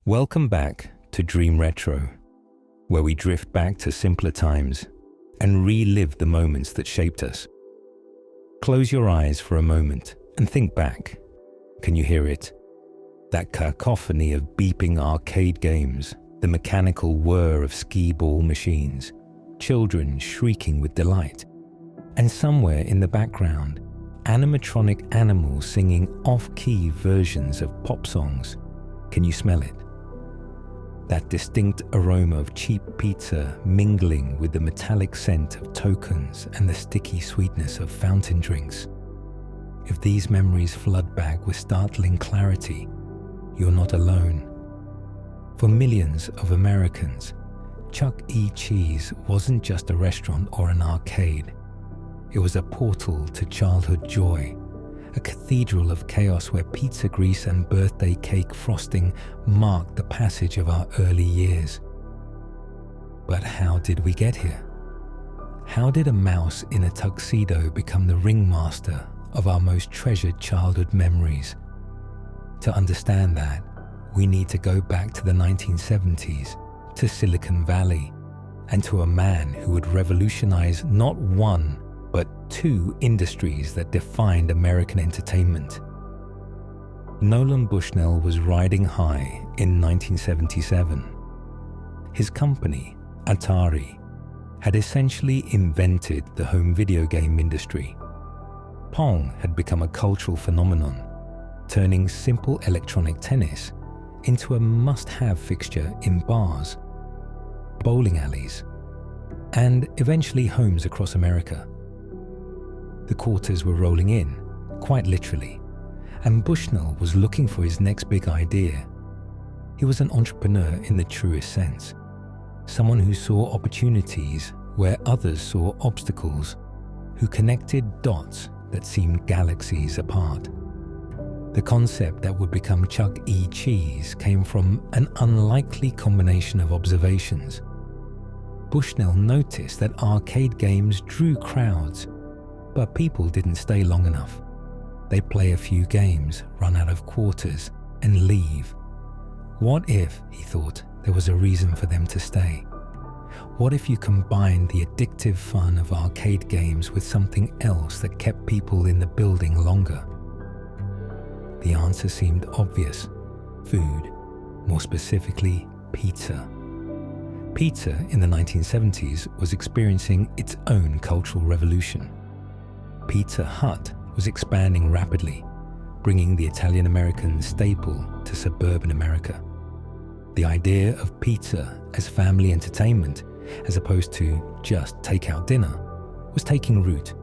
Welcome back to Dream Retro, where we drift back to simpler times and relive the moments that shaped us. Close your eyes for a moment and think back. Can you hear it? That cacophony of beeping arcade games, the mechanical whir of Skee-Ball machines, children shrieking with delight, and somewhere in the background, animatronic animals singing off-key versions of pop songs. Can you smell it? That distinct aroma of cheap pizza mingling with the metallic scent of tokens and the sticky sweetness of fountain drinks. If these memories flood back with startling clarity, you're not alone. For millions of Americans, Chuck E. Cheese wasn't just a restaurant or an arcade. It was a portal to childhood joy, a cathedral of chaos where pizza grease and birthday cake frosting marked the passage of our early years. But how did we get here? How did a mouse in a tuxedo become the ringmaster of our most treasured childhood memories? To understand that, we need to go back to the 1970s, to Silicon Valley, and to a man who would revolutionize not one, but two industries that defined American entertainment. Nolan Bushnell was riding high in 1977. His company, Atari, had essentially invented the home video game industry. Pong had become a cultural phenomenon, turning simple electronic tennis into a must-have fixture in bars, bowling alleys, and eventually homes across America. The quarters were rolling in, quite literally, and Bushnell was looking for his next big idea. He was an entrepreneur in the truest sense, someone who saw opportunities where others saw obstacles, who connected dots that seemed galaxies apart. The concept that would become Chuck E. Cheese came from an unlikely combination of observations. Bushnell noticed that arcade games drew crowds, but people didn't stay long enough. They'd play a few games, run out of quarters, and leave. What if, he thought, there was a reason for them to stay? What if you combined the addictive fun of arcade games with something else that kept people in the building longer? The answer seemed obvious. Food, more specifically, pizza. Pizza in the 1970s was experiencing its own cultural revolution. Pizza Hut was expanding rapidly, bringing the Italian-American staple to suburban America. The idea of pizza as family entertainment, as opposed to just takeout dinner, was taking root.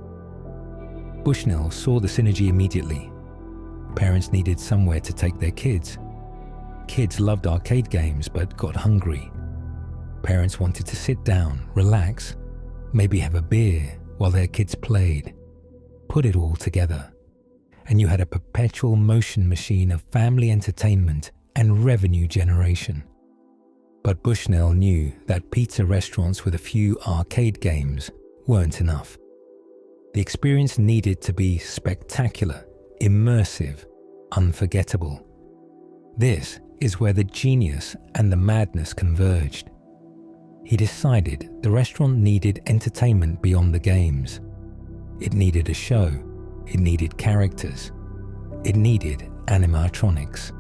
Bushnell saw the synergy immediately. Parents needed somewhere to take their kids. Kids loved arcade games but got hungry. Parents wanted to sit down, relax, maybe have a beer while their kids played. Put it all together, and you had a perpetual motion machine of family entertainment and revenue generation. But Bushnell knew that pizza restaurants with a few arcade games weren't enough. The experience needed to be spectacular, immersive, unforgettable. This is where the genius and the madness converged. He decided the restaurant needed entertainment beyond the games. It needed a show, it needed characters, it needed animatronics.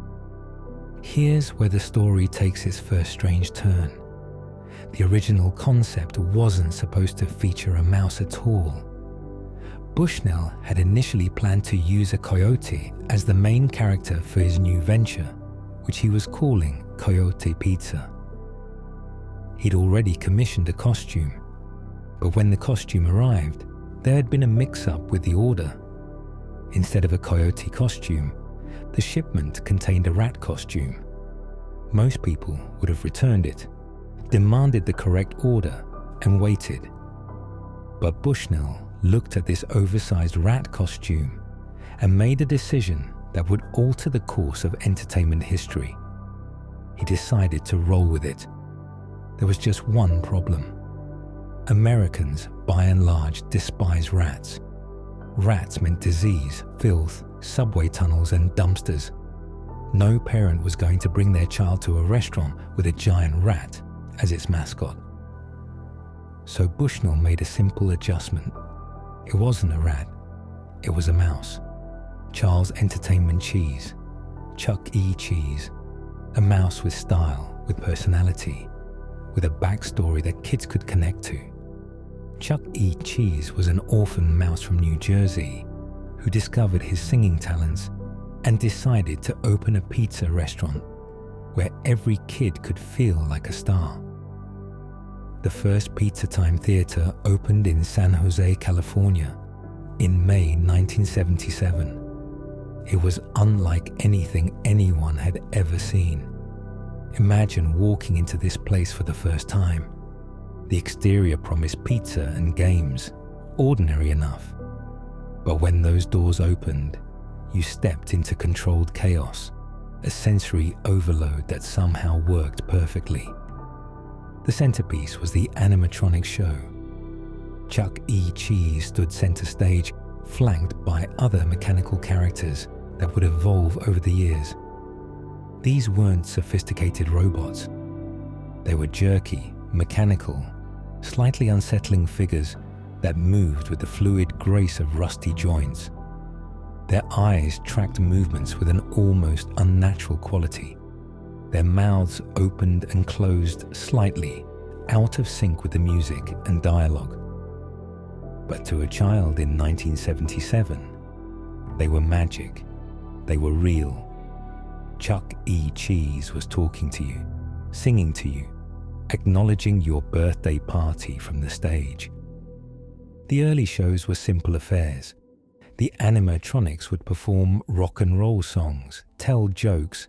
Here's where the story takes its first strange turn. The original concept wasn't supposed to feature a mouse at all. Bushnell had initially planned to use a coyote as the main character for his new venture, which he was calling Coyote Pizza. He'd already commissioned a costume, but when the costume arrived, there had been a mix-up with the order. Instead of a coyote costume, the shipment contained a rat costume. Most people would have returned it, demanded the correct order, and waited. But Bushnell looked at this oversized rat costume and made a decision that would alter the course of entertainment history. He decided to roll with it. There was just one problem. Americans, by and large, despise rats. Rats meant disease, filth, subway tunnels, and dumpsters. No parent was going to bring their child to a restaurant with a giant rat as its mascot. So Bushnell made a simple adjustment. It wasn't a rat, it was a mouse. Charles Entertainment Cheese, Chuck E. Cheese, a mouse with style, with personality, with a backstory that kids could connect to. Chuck E. Cheese was an orphan mouse from New Jersey who discovered his singing talents and decided to open a pizza restaurant where every kid could feel like a star. The first Pizza Time Theater opened in San Jose, California in May 1977. It was unlike anything anyone had ever seen. Imagine walking into this place for the first time. The exterior promised pizza and games, ordinary enough. But when those doors opened, you stepped into controlled chaos, a sensory overload that somehow worked perfectly. The centerpiece was the animatronic show. Chuck E. Cheese stood center stage, flanked by other mechanical characters that would evolve over the years. These weren't sophisticated robots. They were jerky, mechanical, slightly unsettling figures that moved with the fluid grace of rusty joints. Their eyes tracked movements with an almost unnatural quality. Their mouths opened and closed slightly, out of sync with the music and dialogue. But to a child in 1977, they were magic. They were real. Chuck E. Cheese was talking to you, singing to you, acknowledging your birthday party from the stage. The early shows were simple affairs. The animatronics would perform rock and roll songs, tell jokes,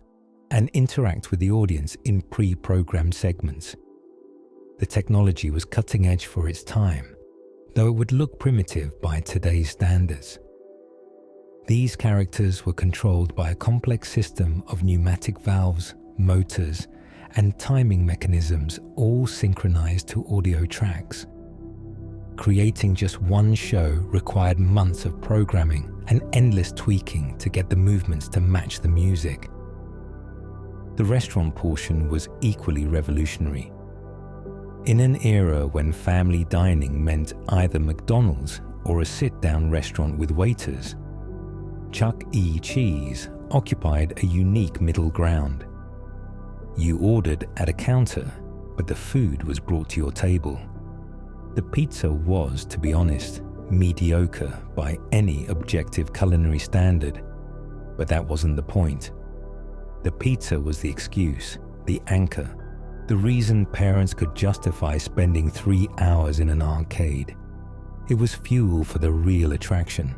and interact with the audience in pre-programmed segments. The technology was cutting edge for its time, though it would look primitive by today's standards. These characters were controlled by a complex system of pneumatic valves, motors, and timing mechanisms, all synchronized to audio tracks. Creating just one show required months of programming and endless tweaking to get the movements to match the music. The restaurant portion was equally revolutionary. In an era when family dining meant either McDonald's or a sit-down restaurant with waiters, Chuck E. Cheese occupied a unique middle ground. You ordered at a counter, but the food was brought to your table. The pizza was, to be honest, mediocre by any objective culinary standard, but that wasn't the point. The pizza was the excuse, the anchor, the reason parents could justify spending 3 hours in an arcade. It was fuel for the real attraction.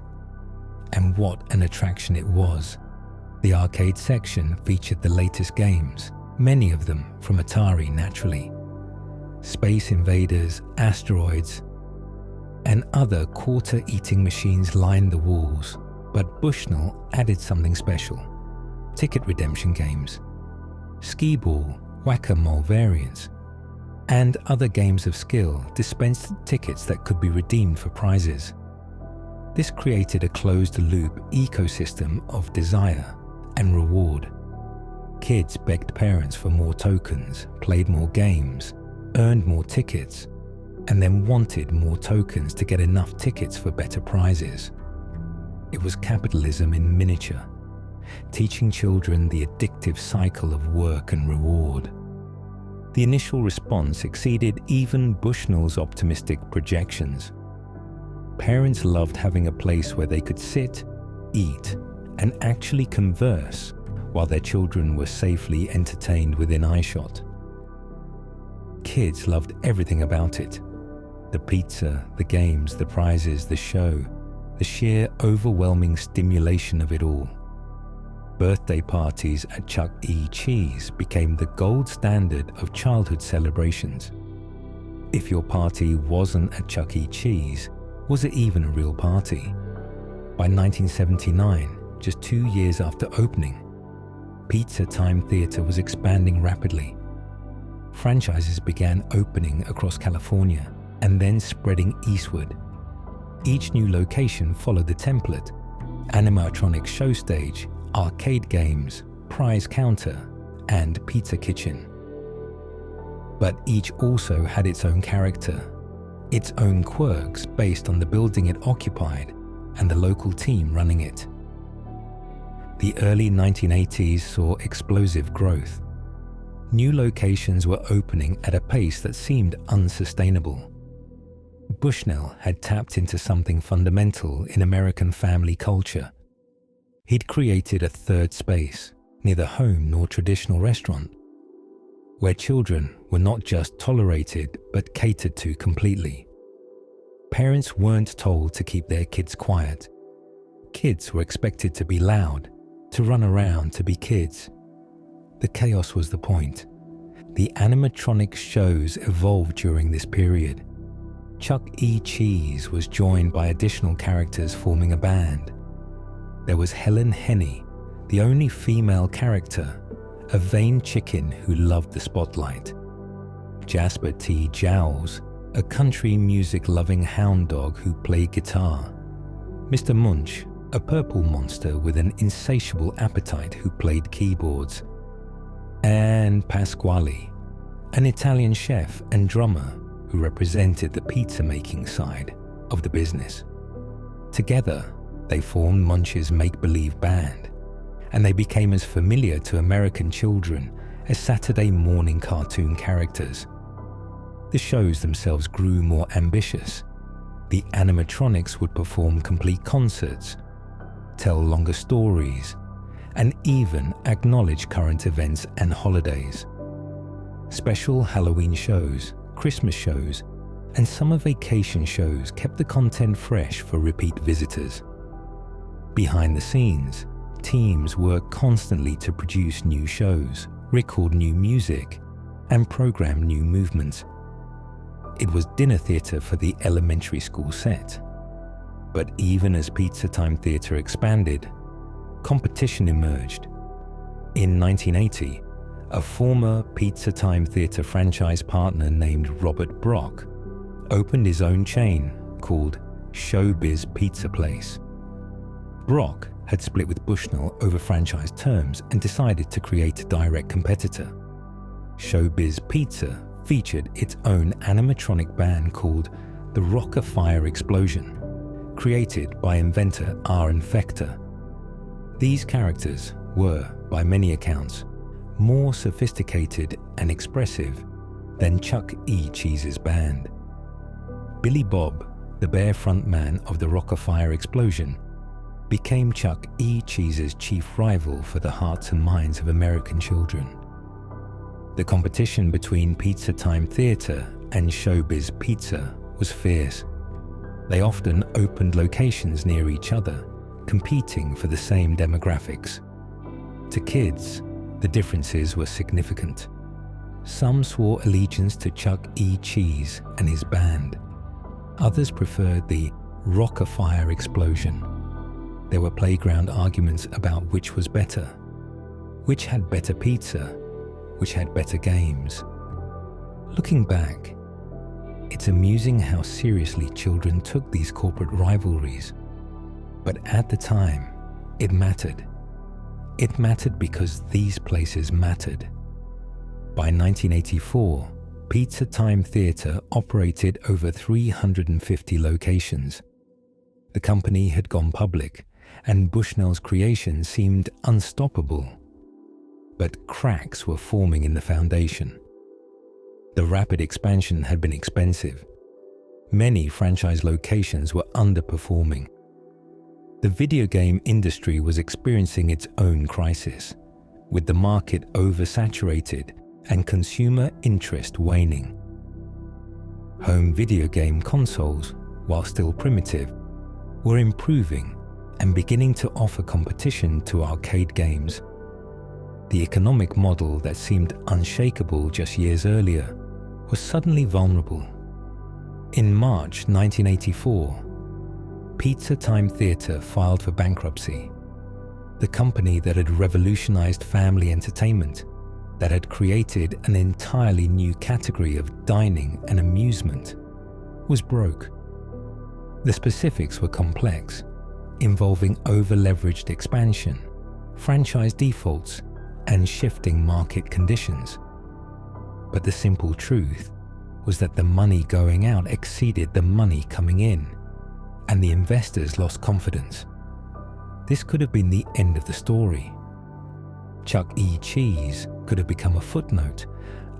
And what an attraction it was. The arcade section featured the latest games, many of them from Atari naturally. Space Invaders, Asteroids, and other quarter-eating machines lined the walls, but Bushnell added something special. Ticket redemption games, Skee-Ball, Whack-a-Mole variants, and other games of skill dispensed tickets that could be redeemed for prizes. This created a closed-loop ecosystem of desire and reward. Kids begged parents for more tokens, played more games, earned more tickets, and then wanted more tokens to get enough tickets for better prizes. It was capitalism in miniature, teaching children the addictive cycle of work and reward. The initial response exceeded even Bushnell's optimistic projections. Parents loved having a place where they could sit, eat, and actually converse while their children were safely entertained within eyeshot. Kids loved everything about it. The pizza, the games, the prizes, the show, the sheer overwhelming stimulation of it all. Birthday parties at Chuck E. Cheese became the gold standard of childhood celebrations. If your party wasn't at Chuck E. Cheese, was it even a real party? By 1979, just 2 years after opening, Pizza Time Theater was expanding rapidly. Franchises began opening across California and then spreading eastward. Each new location followed the template: animatronic show stage, arcade games, prize counter, and pizza kitchen. But each also had its own character, its own quirks based on the building it occupied and the local team running it. The early 1980s saw explosive growth. New locations were opening at a pace that seemed unsustainable. Bushnell had tapped into something fundamental in American family culture. He'd created a third space, neither home nor traditional restaurant, where children were not just tolerated but catered to completely. Parents weren't told to keep their kids quiet. Kids were expected to be loud, to run around, to be kids. The chaos was the point. The animatronic shows evolved during this period. Chuck E. Cheese was joined by additional characters forming a band. There was Helen Henny, the only female character, a vain chicken who loved the spotlight. Jasper T. Jowls, a country music-loving hound dog who played guitar. Mr. Munch, a purple monster with an insatiable appetite who played keyboards. And Pasquale, an Italian chef and drummer who represented the pizza-making side of the business. Together, they formed Munch's make-believe band, and they became as familiar to American children as Saturday morning cartoon characters. The shows themselves grew more ambitious. The animatronics would perform complete concerts, tell longer stories, and even acknowledge current events and holidays. Special Halloween shows, Christmas shows, and summer vacation shows kept the content fresh for repeat visitors. Behind the scenes, teams worked constantly to produce new shows, record new music, and program new movements. It was dinner theatre for the elementary school set. But even as Pizza Time Theatre expanded, competition emerged. In 1980, a former Pizza Time Theatre franchise partner named Robert Brock opened his own chain called ShowBiz Pizza Place. Brock had split with Bushnell over franchise terms and decided to create a direct competitor. ShowBiz Pizza featured its own animatronic band called the Rock-afire Explosion, created by inventor Aaron Fechter. These characters were, by many accounts, more sophisticated and expressive than Chuck E. Cheese's band. Billy Bob, the bear frontman of the Rock-afire Explosion, became Chuck E. Cheese's chief rival for the hearts and minds of American children. The competition between Pizza Time Theatre and ShowBiz Pizza was fierce. They often opened locations near each other, competing for the same demographics. To kids, the differences were significant. Some swore allegiance to Chuck E. Cheese and his band. Others preferred the Rock-afire Explosion. There were playground arguments about which was better, which had better pizza, which had better games. Looking back, it's amusing how seriously children took these corporate rivalries. But at the time, it mattered. It mattered because these places mattered. By 1984, Pizza Time Theatre operated over 350 locations. The company had gone public, and Bushnell's creation seemed unstoppable. But cracks were forming in the foundation. The rapid expansion had been expensive. Many franchise locations were underperforming. The video game industry was experiencing its own crisis, with the market oversaturated and consumer interest waning. Home video game consoles, while still primitive, were improving and beginning to offer competition to arcade games. The economic model that seemed unshakable just years earlier was suddenly vulnerable. In March 1984, Pizza Time Theatre filed for bankruptcy. The company that had revolutionized family entertainment, that had created an entirely new category of dining and amusement, was broke. The specifics were complex, involving over-leveraged expansion, franchise defaults, and shifting market conditions. But the simple truth was that the money going out exceeded the money coming in, and the investors lost confidence. This could have been the end of the story. Chuck E. Cheese could have become a footnote,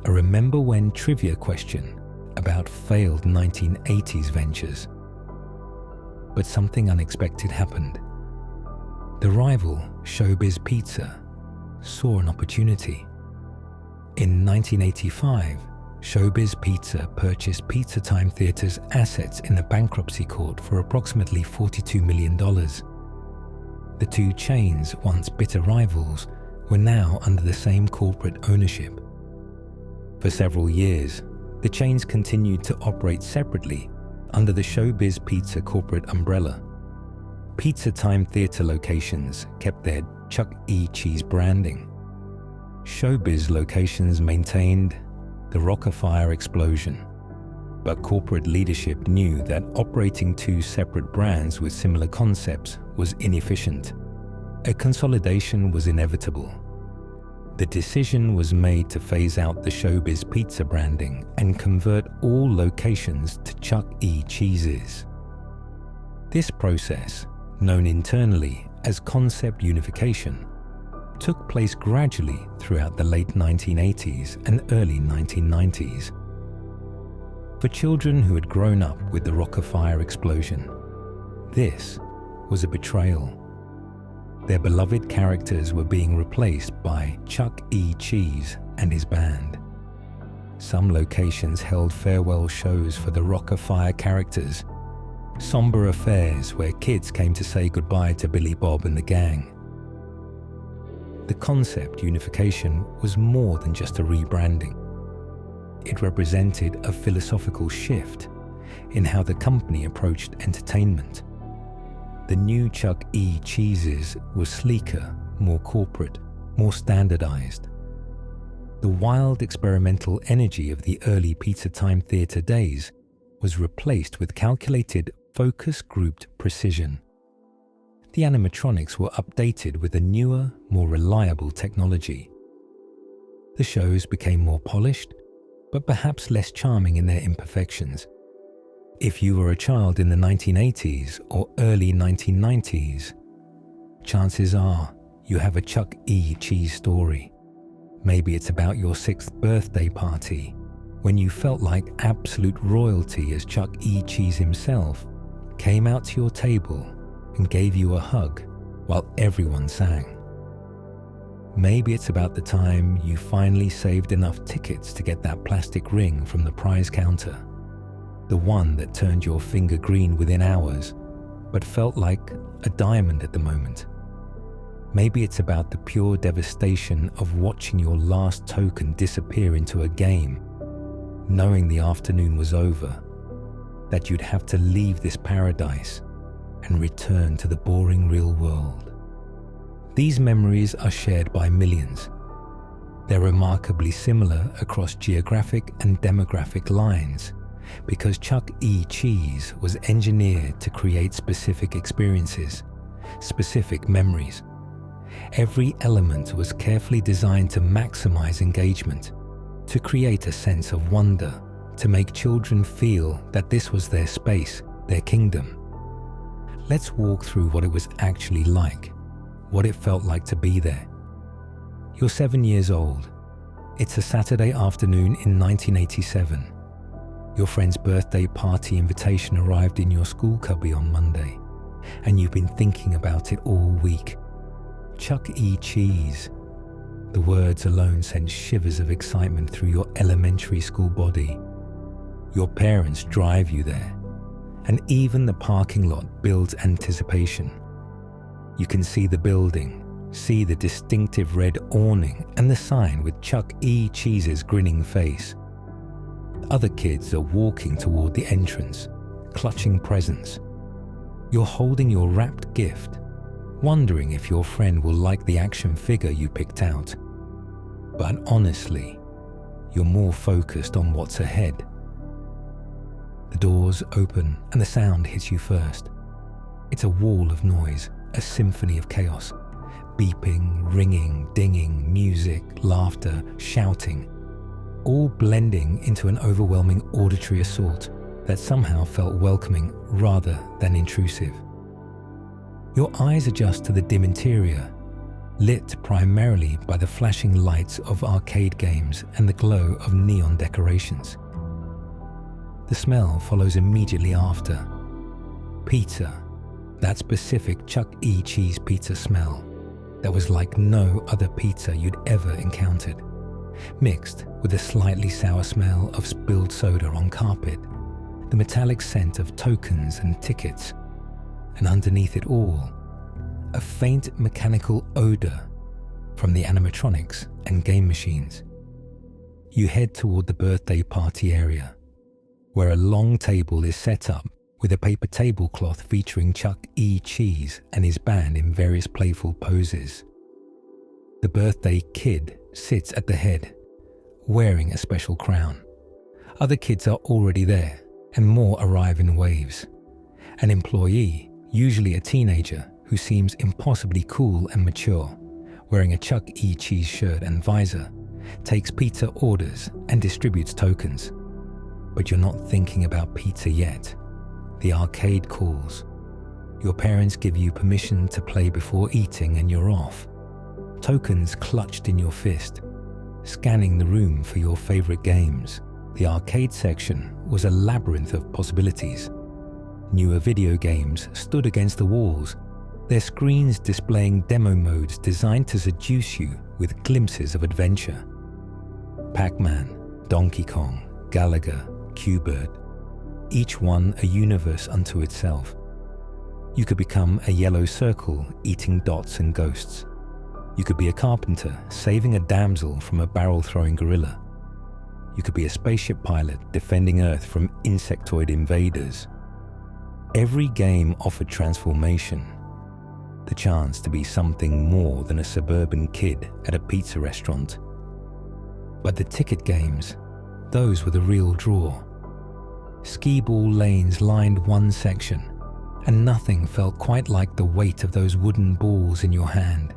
a remember when trivia question about failed 1980s ventures. But something unexpected happened. The rival, ShowBiz Pizza, saw an opportunity. In 1985, ShowBiz Pizza purchased Pizza Time Theatre's assets in the bankruptcy court for approximately $42 million. The two chains, once bitter rivals, were now under the same corporate ownership. For several years, the chains continued to operate separately under the ShowBiz Pizza corporate umbrella. Pizza Time Theatre locations kept their Chuck E. Cheese branding. ShowBiz locations maintained the Rock-afire Explosion. But corporate leadership knew that operating two separate brands with similar concepts was inefficient. A consolidation was inevitable. The decision was made to phase out the ShowBiz Pizza branding and convert all locations to Chuck E. Cheeses. This process, known internally as Concept Unification, took place gradually throughout the late 1980s and early 1990s. For children who had grown up with the Rock-afire Explosion, this was a betrayal. Their beloved characters were being replaced by Chuck E. Cheese and his band. Some locations held farewell shows for the Rock-afire characters, somber affairs where kids came to say goodbye to Billy Bob and the gang. The Concept Unification was more than just a rebranding. It represented a philosophical shift in how the company approached entertainment. The new Chuck E. Cheeses were sleeker, more corporate, more standardized. The wild experimental energy of the early Pizza Time Theatre days was replaced with calculated, focus-grouped precision. The animatronics were updated with a newer, more reliable technology. The shows became more polished, but perhaps less charming in their imperfections. If you were a child in the 1980s or early 1990s, chances are you have a Chuck E. Cheese story. Maybe it's about your 6th birthday party, when you felt like absolute royalty as Chuck E. Cheese himself came out to your table and gave you a hug while everyone sang. Maybe it's about the time you finally saved enough tickets to get that plastic ring from the prize counter, the one that turned your finger green within hours, but felt like a diamond at the moment. Maybe it's about the pure devastation of watching your last token disappear into a game, knowing the afternoon was over, that you'd have to leave this paradise and return to the boring real world. These memories are shared by millions. They're remarkably similar across geographic and demographic lines because Chuck E. Cheese was engineered to create specific experiences, specific memories. Every element was carefully designed to maximize engagement, to create a sense of wonder, to make children feel that this was their space, their kingdom. Let's walk through what it was actually like, what it felt like to be there. You're 7 years old. It's a Saturday afternoon in 1987. Your friend's birthday party invitation arrived in your school cubby on Monday, and you've been thinking about it all week. Chuck E. Cheese. The words alone sent shivers of excitement through your elementary school body. Your parents drive you there, and even the parking lot builds anticipation. You can see the building, see the distinctive red awning and the sign with Chuck E. Cheese's grinning face. Other kids are walking toward the entrance, clutching presents. You're holding your wrapped gift, wondering if your friend will like the action figure you picked out. But honestly, you're more focused on what's ahead. The doors open and the sound hits you first. It's a wall of noise, a symphony of chaos. beeping, ringing, dinging, music, laughter, shouting, all blending into an overwhelming auditory assault that somehow felt welcoming rather than intrusive. Your eyes adjust to the dim interior, lit primarily by the flashing lights of arcade games and the glow of neon decorations. The smell follows immediately after. Pizza, that specific Chuck E. Cheese pizza smell that was like no other pizza you'd ever encountered, mixed with a slightly sour smell of spilled soda on carpet, the metallic scent of tokens and tickets, and underneath it all, a faint mechanical odor from the animatronics and game machines. You head toward the birthday party area, where a long table is set up with a paper tablecloth featuring Chuck E. Cheese and his band in various playful poses. The birthday kid sits at the head, wearing a special crown. Other kids are already there, and more arrive in waves. An employee, usually a teenager who seems impossibly cool and mature, wearing a Chuck E. Cheese shirt and visor, takes pizza orders and distributes tokens. But you're not thinking about pizza yet. The arcade calls. Your parents give you permission to play before eating and you're off. Tokens clutched in your fist, scanning the room for your favorite games. The arcade section was a labyrinth of possibilities. Newer video games stood against the walls, their screens displaying demo modes designed to seduce you with glimpses of adventure. Pac-Man, Donkey Kong, Galaga, Q-Bird, each one a universe unto itself. You could become a yellow circle eating dots and ghosts. You could be a carpenter saving a damsel from a barrel-throwing gorilla. You could be a spaceship pilot defending Earth from insectoid invaders. Every game offered transformation, the chance to be something more than a suburban kid at a pizza restaurant. But the ticket games, those were the real draw. Skee-Ball lanes lined one section, and nothing felt quite like the weight of those wooden balls in your hand.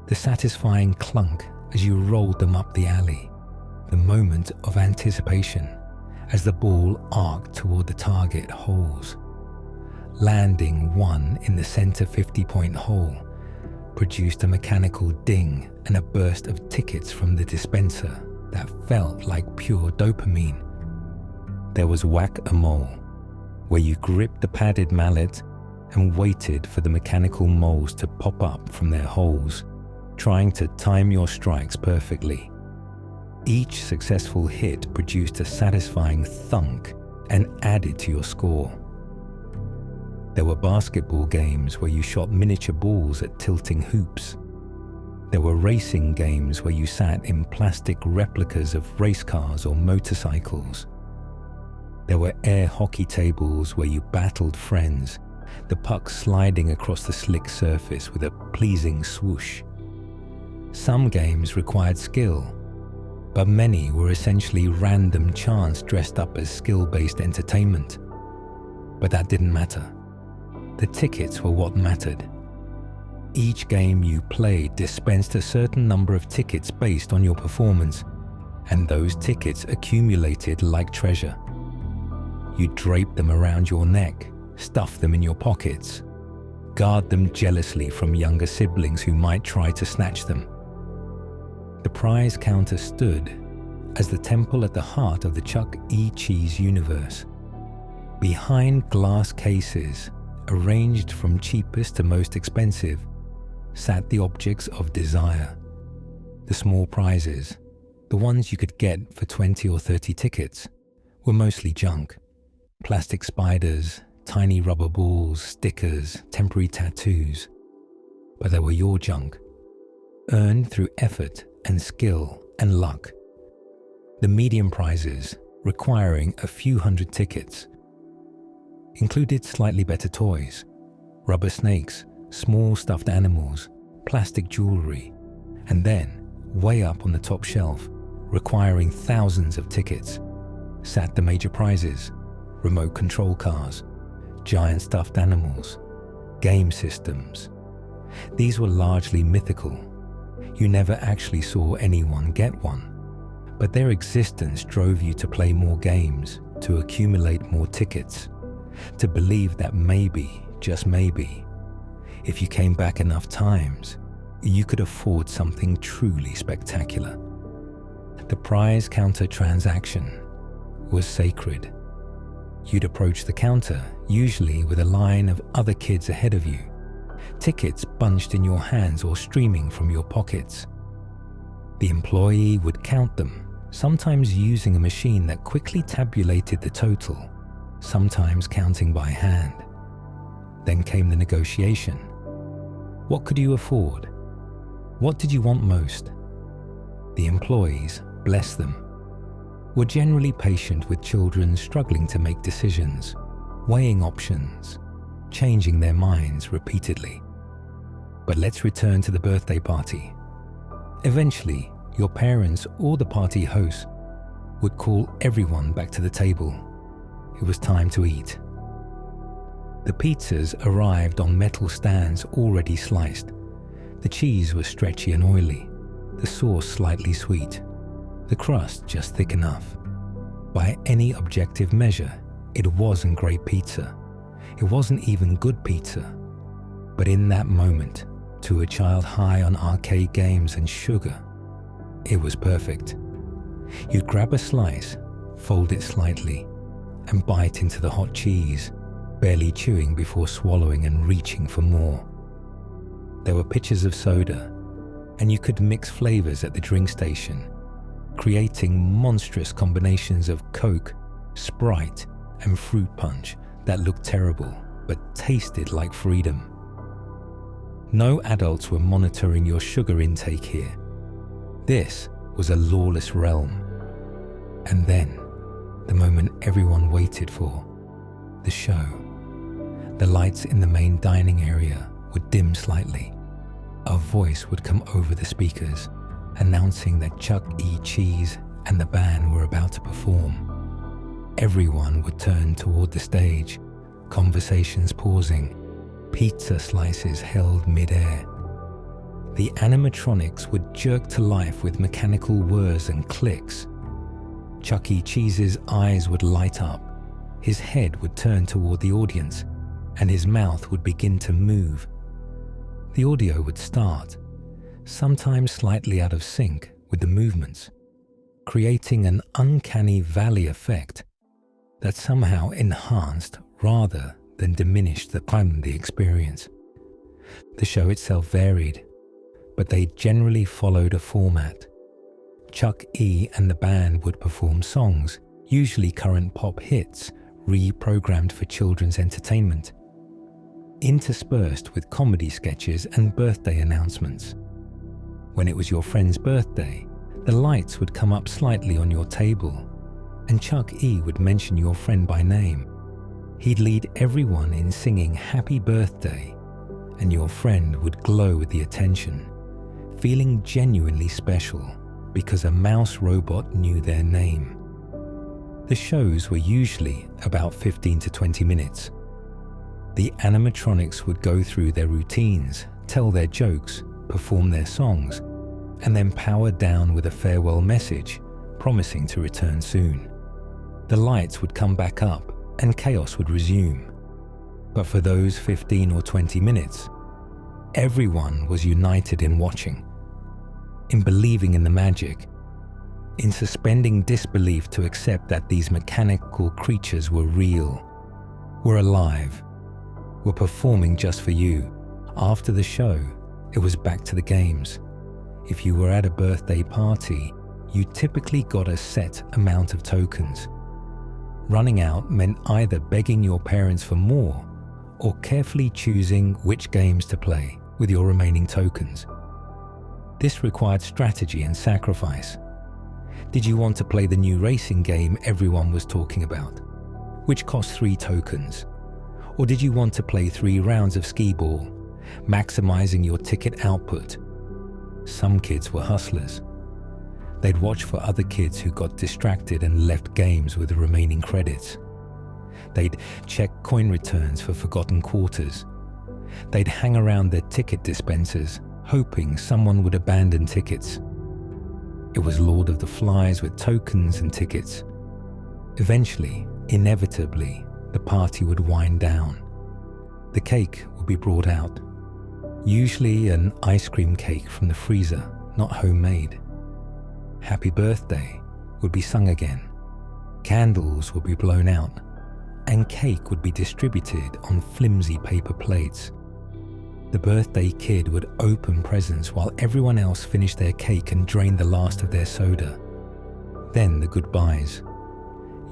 The satisfying clunk as you rolled them up the alley, the moment of anticipation as the ball arced toward the target holes. Landing one in the center 50-point hole produced a mechanical ding and a burst of tickets from the dispenser that felt like pure dopamine. There was whack-a-mole, where you gripped the padded mallet and waited for the mechanical moles to pop up from their holes, trying to time your strikes perfectly. Each successful hit produced a satisfying thunk and added to your score. There were basketball games where you shot miniature balls at tilting hoops. There were racing games where you sat in plastic replicas of race cars or motorcycles. There were air hockey tables where you battled friends, the puck sliding across the slick surface with a pleasing swoosh. Some games required skill, but many were essentially random chance dressed up as skill-based entertainment. But that didn't matter. The tickets were what mattered. Each game you played dispensed a certain number of tickets based on your performance, and those tickets accumulated like treasure. You draped them around your neck, stuffed them in your pockets, guard them jealously from younger siblings who might try to snatch them. The prize counter stood as the temple at the heart of the Chuck E. Cheese universe. Behind glass cases, arranged from cheapest to most expensive, sat the objects of desire. The small prizes, the ones you could get for 20 or 30 tickets, were mostly junk. Plastic spiders, tiny rubber balls, stickers, temporary tattoos. But they were your junk, earned through effort and skill and luck. The medium prizes, requiring a few hundred tickets, included slightly better toys, rubber snakes, small stuffed animals, plastic jewelry, and then, way up on the top shelf, requiring thousands of tickets, sat the major prizes, remote control cars, giant stuffed animals, game systems, These were largely mythical. You never actually saw anyone get one, but their existence drove you to play more games, to accumulate more tickets, to believe that maybe, just maybe, if you came back enough times, you could afford something truly spectacular. The prize counter transaction was sacred. You'd approach the counter, usually with a line of other kids ahead of you, tickets bunched in your hands or streaming from your pockets. The employee would count them, sometimes using a machine that quickly tabulated the total, sometimes counting by hand. Then came the negotiation. What could you afford? What did you want most? The employees, bless them, were generally patient with children struggling to make decisions, weighing options, changing their minds repeatedly. But let's return to the birthday party. Eventually, your parents or the party host would call everyone back to the table. It was time to eat. The pizzas arrived on metal stands already sliced. The cheese was stretchy and oily, the sauce slightly sweet, the crust just thick enough. By any objective measure, it wasn't great pizza. It wasn't even good pizza. But in that moment, to a child high on arcade games and sugar, it was perfect. You'd grab a slice, fold it slightly, and bite into the hot cheese, barely chewing before swallowing and reaching for more. There were pitchers of soda, and you could mix flavors at the drink station, creating monstrous combinations of Coke, Sprite, and fruit punch that looked terrible but tasted like freedom. No adults were monitoring your sugar intake here. This was a lawless realm. And then, the moment everyone waited for, the show. The lights in the main dining area would dim slightly. A voice would come over the speakers, announcing that Chuck E. Cheese and the band were about to perform. Everyone would turn toward the stage, conversations pausing, pizza slices held mid-air. The animatronics would jerk to life with mechanical whirs and clicks. Chuck E. Cheese's eyes would light up, his head would turn toward the audience, and his mouth would begin to move. The audio would start, sometimes slightly out of sync with the movements, creating an uncanny valley effect that somehow enhanced rather than diminished the experience. The show itself varied, but they generally followed a format. Chuck E. and the band would perform songs, usually current pop hits, reprogrammed for children's entertainment, interspersed with comedy sketches and birthday announcements. When it was your friend's birthday, the lights would come up slightly on your table, and Chuck E. would mention your friend by name. He'd lead everyone in singing Happy Birthday, and your friend would glow with the attention, feeling genuinely special because a mouse robot knew their name. The shows were usually about 15 to 20 minutes. The animatronics would go through their routines, tell their jokes, perform their songs, and then power down with a farewell message, promising to return soon. The lights would come back up and chaos would resume. But for those 15 or 20 minutes, everyone was united in watching, in believing in the magic, in suspending disbelief to accept that these mechanical creatures were real, were alive, were performing just for you. After the show, it was back to the games. If you were at a birthday party, you typically got a set amount of tokens. Running out meant either begging your parents for more or carefully choosing which games to play with your remaining tokens. This required strategy and sacrifice. Did you want to play the new racing game everyone was talking about, which cost 3 tokens? Or did you want to play 3 rounds of Skee-Ball, maximizing your ticket output? Some kids were hustlers. They'd watch for other kids who got distracted and left games with the remaining credits. They'd check coin returns for forgotten quarters. They'd hang around their ticket dispensers, hoping someone would abandon tickets. It was Lord of the Flies with tokens and tickets. Eventually, inevitably, the party would wind down. The cake would be brought out. Usually an ice cream cake from the freezer, not homemade. Happy Birthday would be sung again. Candles would be blown out, and cake would be distributed on flimsy paper plates. The birthday kid would open presents while everyone else finished their cake and drained the last of their soda. Then the goodbyes.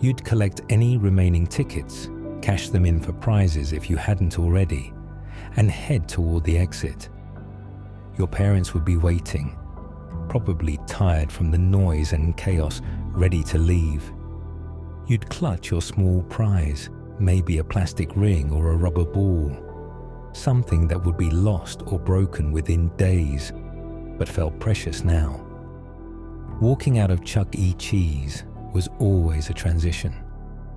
You'd collect any remaining tickets, cash them in for prizes if you hadn't already, and head toward the exit. Your parents would be waiting, probably tired from the noise and chaos, ready to leave. You'd clutch your small prize, maybe a plastic ring or a rubber ball, something that would be lost or broken within days, but felt precious now. Walking out of Chuck E. Cheese was always a transition.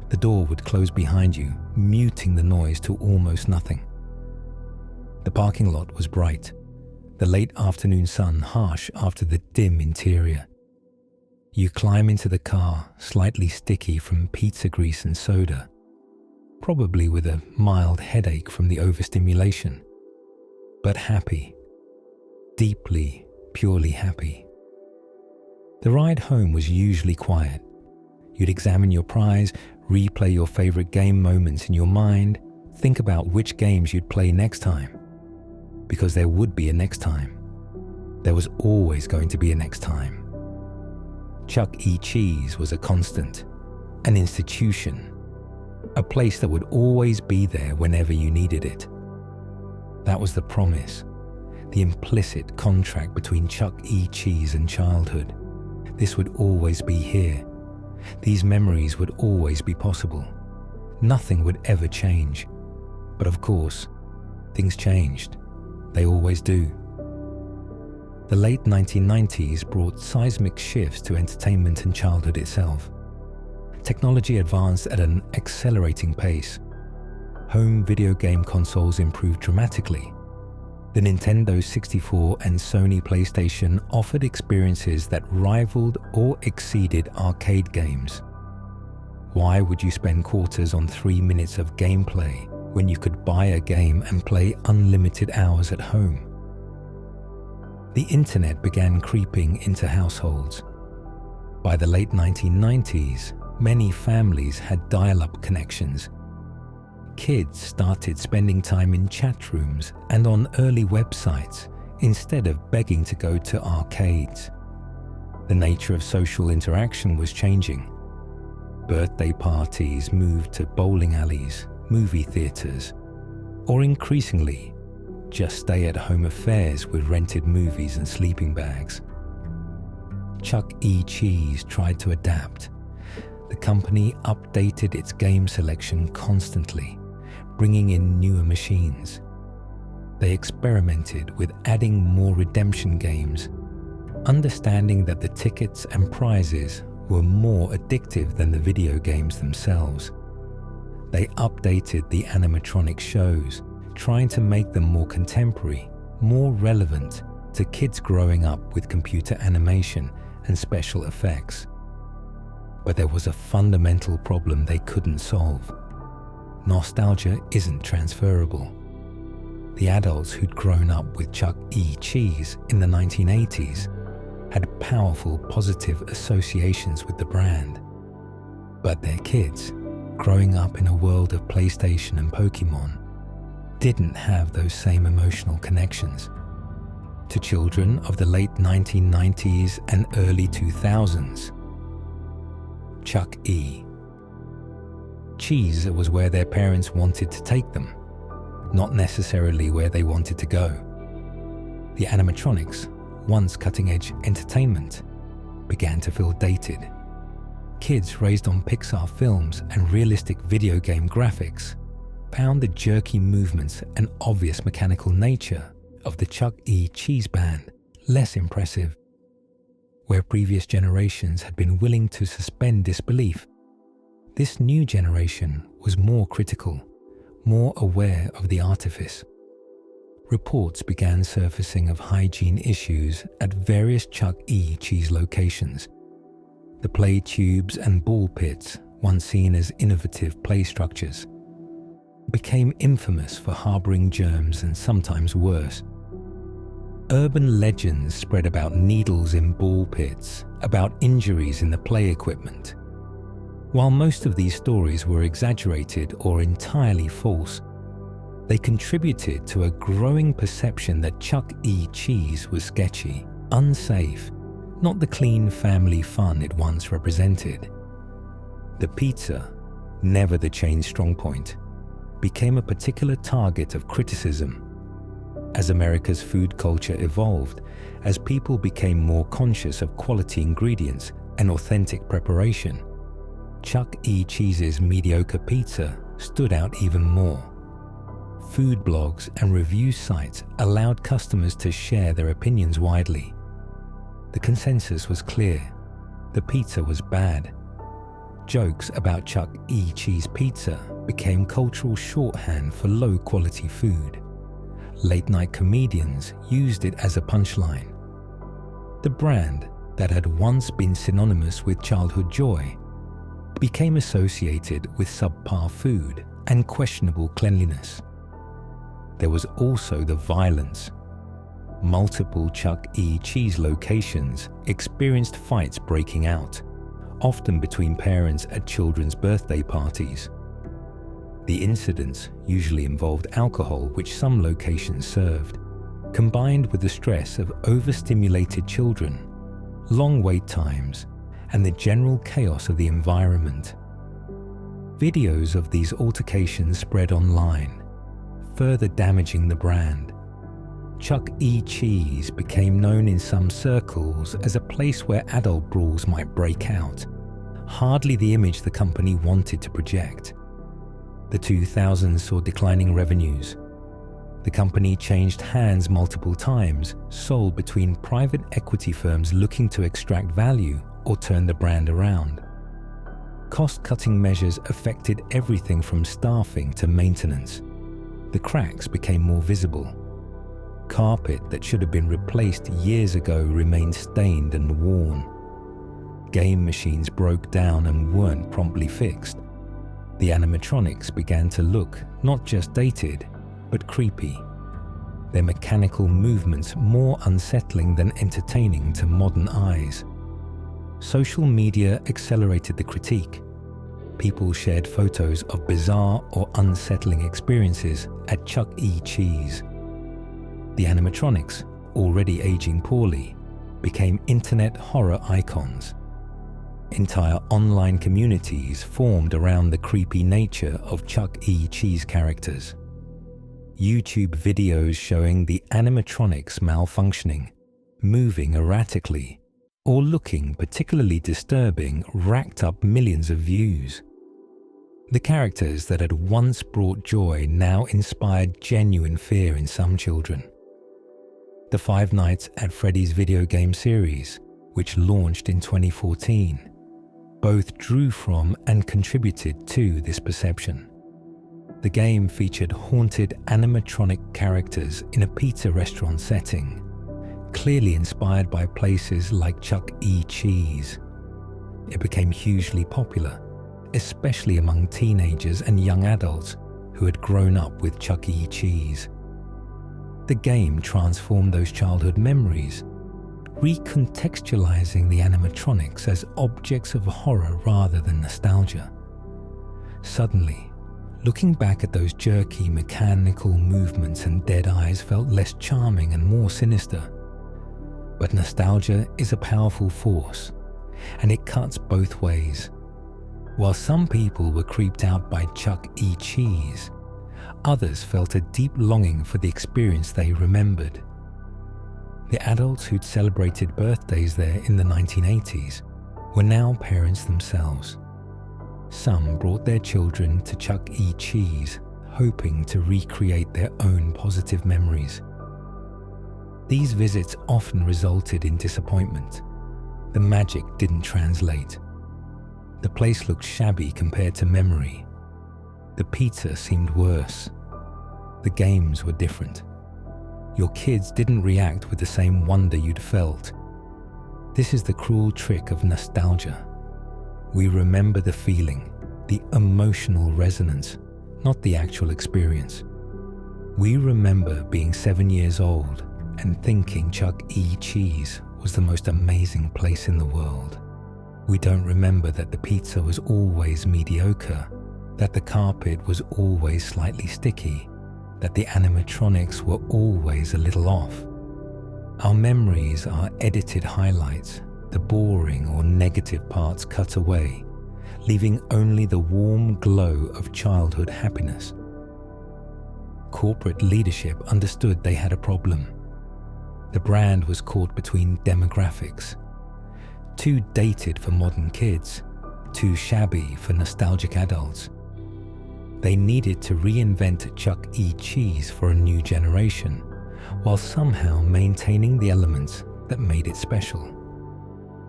The door would close behind you, muting the noise to almost nothing. The parking lot was bright, the late afternoon sun harsh after the dim interior. You climb into the car, slightly sticky from pizza grease and soda, probably with a mild headache from the overstimulation, but happy, deeply, purely happy. The ride home was usually quiet. You'd examine your prize, replay your favorite game moments in your mind, think about which games you'd play next time. Because there would be a next time. There was always going to be a next time. Chuck E. Cheese was a constant, an institution, a place that would always be there whenever you needed it. That was the promise, the implicit contract between Chuck E. Cheese and childhood. This would always be here. These memories would always be possible. Nothing would ever change. But of course, things changed. They always do. The late 1990s brought seismic shifts to entertainment and childhood itself. Technology advanced at an accelerating pace. Home video game consoles improved dramatically. The Nintendo 64 and Sony PlayStation offered experiences that rivaled or exceeded arcade games. Why would you spend quarters on 3 minutes of gameplay when you could buy a game and play unlimited hours at home? The internet began creeping into households. By the late 1990s, many families had dial-up connections. Kids started spending time in chat rooms and on early websites instead of begging to go to arcades. The nature of social interaction was changing. Birthday parties moved to bowling alleys, movie theaters, or increasingly, just stay-at-home affairs with rented movies and sleeping bags. Chuck E. Cheese tried to adapt. The company updated its game selection constantly, bringing in newer machines. They experimented with adding more redemption games, understanding that the tickets and prizes were more addictive than the video games themselves. They updated the animatronic shows, trying to make them more contemporary, more relevant to kids growing up with computer animation and special effects. But there was a fundamental problem they couldn't solve. Nostalgia isn't transferable. The adults who'd grown up with Chuck E. Cheese in the 1980s had powerful positive associations with the brand. But their kids, growing up in a world of PlayStation and Pokemon, didn't have those same emotional connections. To children of the late 1990s and early 2000s, Chuck E. Cheese was where their parents wanted to take them, not necessarily where they wanted to go. The animatronics, once cutting-edge entertainment, began to feel dated. Kids raised on Pixar films and realistic video game graphics found the jerky movements and obvious mechanical nature of the Chuck E. Cheese band less impressive. Where previous generations had been willing to suspend disbelief, this new generation was more critical, more aware of the artifice. reports began surfacing of hygiene issues at various Chuck E. Cheese locations. The play tubes and ball pits, once seen as innovative play structures, became infamous for harboring germs and sometimes worse. Urban legends spread about needles in ball pits, about injuries in the play equipment. While most of these stories were exaggerated or entirely false, they contributed to a growing perception that Chuck E. Cheese was sketchy, unsafe, not the clean family fun it once represented. The pizza, never the chain's strong point, became a particular target of criticism. As America's food culture evolved, as people became more conscious of quality ingredients and authentic preparation, Chuck E. Cheese's mediocre pizza stood out even more. Food blogs and review sites allowed customers to share their opinions widely. The consensus was clear: the pizza was bad. Jokes about Chuck E. Cheese pizza became cultural shorthand for low-quality food. Late-night comedians used it as a punchline. The brand that had once been synonymous with childhood joy became associated with subpar food and questionable cleanliness. There was also the violence. Multiple Chuck E. Cheese locations experienced fights breaking out, often between parents at children's birthday parties. The incidents usually involved alcohol, which some locations served, combined with the stress of overstimulated children, long wait times, and the general chaos of the environment. Videos of these altercations spread online, further damaging the brand. Chuck E. Cheese became known in some circles as a place where adult brawls might break out, hardly the image the company wanted to project. The 2000s saw declining revenues. The company changed hands multiple times, sold between private equity firms looking to extract value or turn the brand around. Cost-cutting measures affected everything from staffing to maintenance. The cracks became more visible. Carpet that should have been replaced years ago remained stained and worn. Game machines broke down and weren't promptly fixed. The animatronics began to look not just dated, but creepy. Their mechanical movements more unsettling than entertaining to modern eyes. Social media accelerated the critique. People shared photos of bizarre or unsettling experiences at Chuck E. Cheese. The animatronics, already aging poorly, became internet horror icons. Entire online communities formed around the creepy nature of Chuck E. Cheese characters. YouTube videos showing the animatronics malfunctioning, moving erratically, or looking particularly disturbing racked up millions of views. The characters that had once brought joy now inspired genuine fear in some children. The Five Nights at Freddy's video game series, which launched in 2014, both drew from and contributed to this perception. The game featured haunted animatronic characters in a pizza restaurant setting, clearly inspired by places like Chuck E. Cheese. It became hugely popular, especially among teenagers and young adults who had grown up with Chuck E. Cheese. The game transformed those childhood memories, recontextualizing the animatronics as objects of horror rather than nostalgia. Suddenly, looking back at those jerky mechanical movements and dead eyes felt less charming and more sinister. But nostalgia is a powerful force, and it cuts both ways. While some people were creeped out by Chuck E. Cheese, others felt a deep longing for the experience they remembered. The adults who'd celebrated birthdays there in the 1980s were now parents themselves. Some brought their children to Chuck E. Cheese, hoping to recreate their own positive memories. These visits often resulted in disappointment. The magic didn't translate. The place looked shabby compared to memory. The pizza seemed worse. The games were different. your kids didn't react with the same wonder you'd felt. This is the cruel trick of nostalgia. We remember the feeling, the emotional resonance, not the actual experience. We remember being 7 years old and thinking Chuck E. Cheese was the most amazing place in the world. We don't remember that the pizza was always mediocre, that the carpet was always slightly sticky, that the animatronics were always a little off. Our memories are edited highlights, the boring or negative parts cut away, leaving only the warm glow of childhood happiness. Corporate leadership understood they had a problem. The brand was caught between demographics. Too dated for modern kids, too shabby for nostalgic adults. They needed to reinvent Chuck E. Cheese for a new generation, while somehow maintaining the elements that made it special.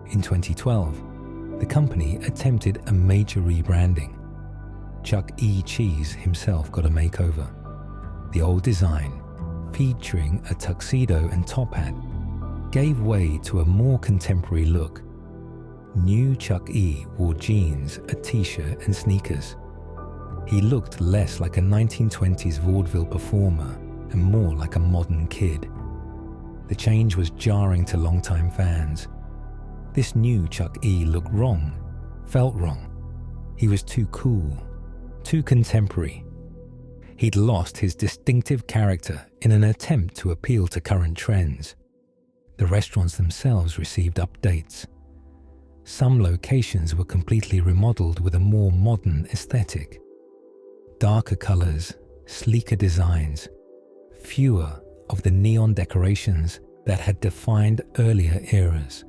In 2012, the company attempted a major rebranding. Chuck E. Cheese himself got a makeover. The old design, featuring a tuxedo and top hat, gave way to a more contemporary look. New Chuck E. wore jeans, a t-shirt and sneakers. He looked less like a 1920s vaudeville performer and more like a modern kid. The change was jarring to longtime fans. This new Chuck E. looked wrong, felt wrong. He was too cool, too contemporary. He'd lost his distinctive character in an attempt to appeal to current trends. The restaurants themselves received updates. Some locations were completely remodeled with a more modern aesthetic. Darker colors, sleeker designs, fewer of the neon decorations that had defined earlier eras.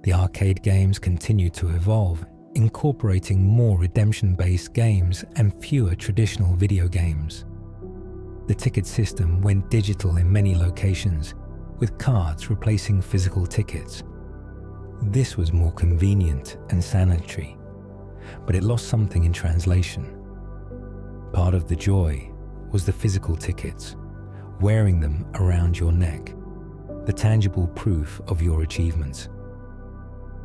The arcade games continued to evolve, incorporating more redemption-based games and fewer traditional video games. The ticket system went digital in many locations, with cards replacing physical tickets. This was more convenient and sanitary, but it lost something in translation. Part of the joy was the physical tickets, wearing them around your neck, the tangible proof of your achievements.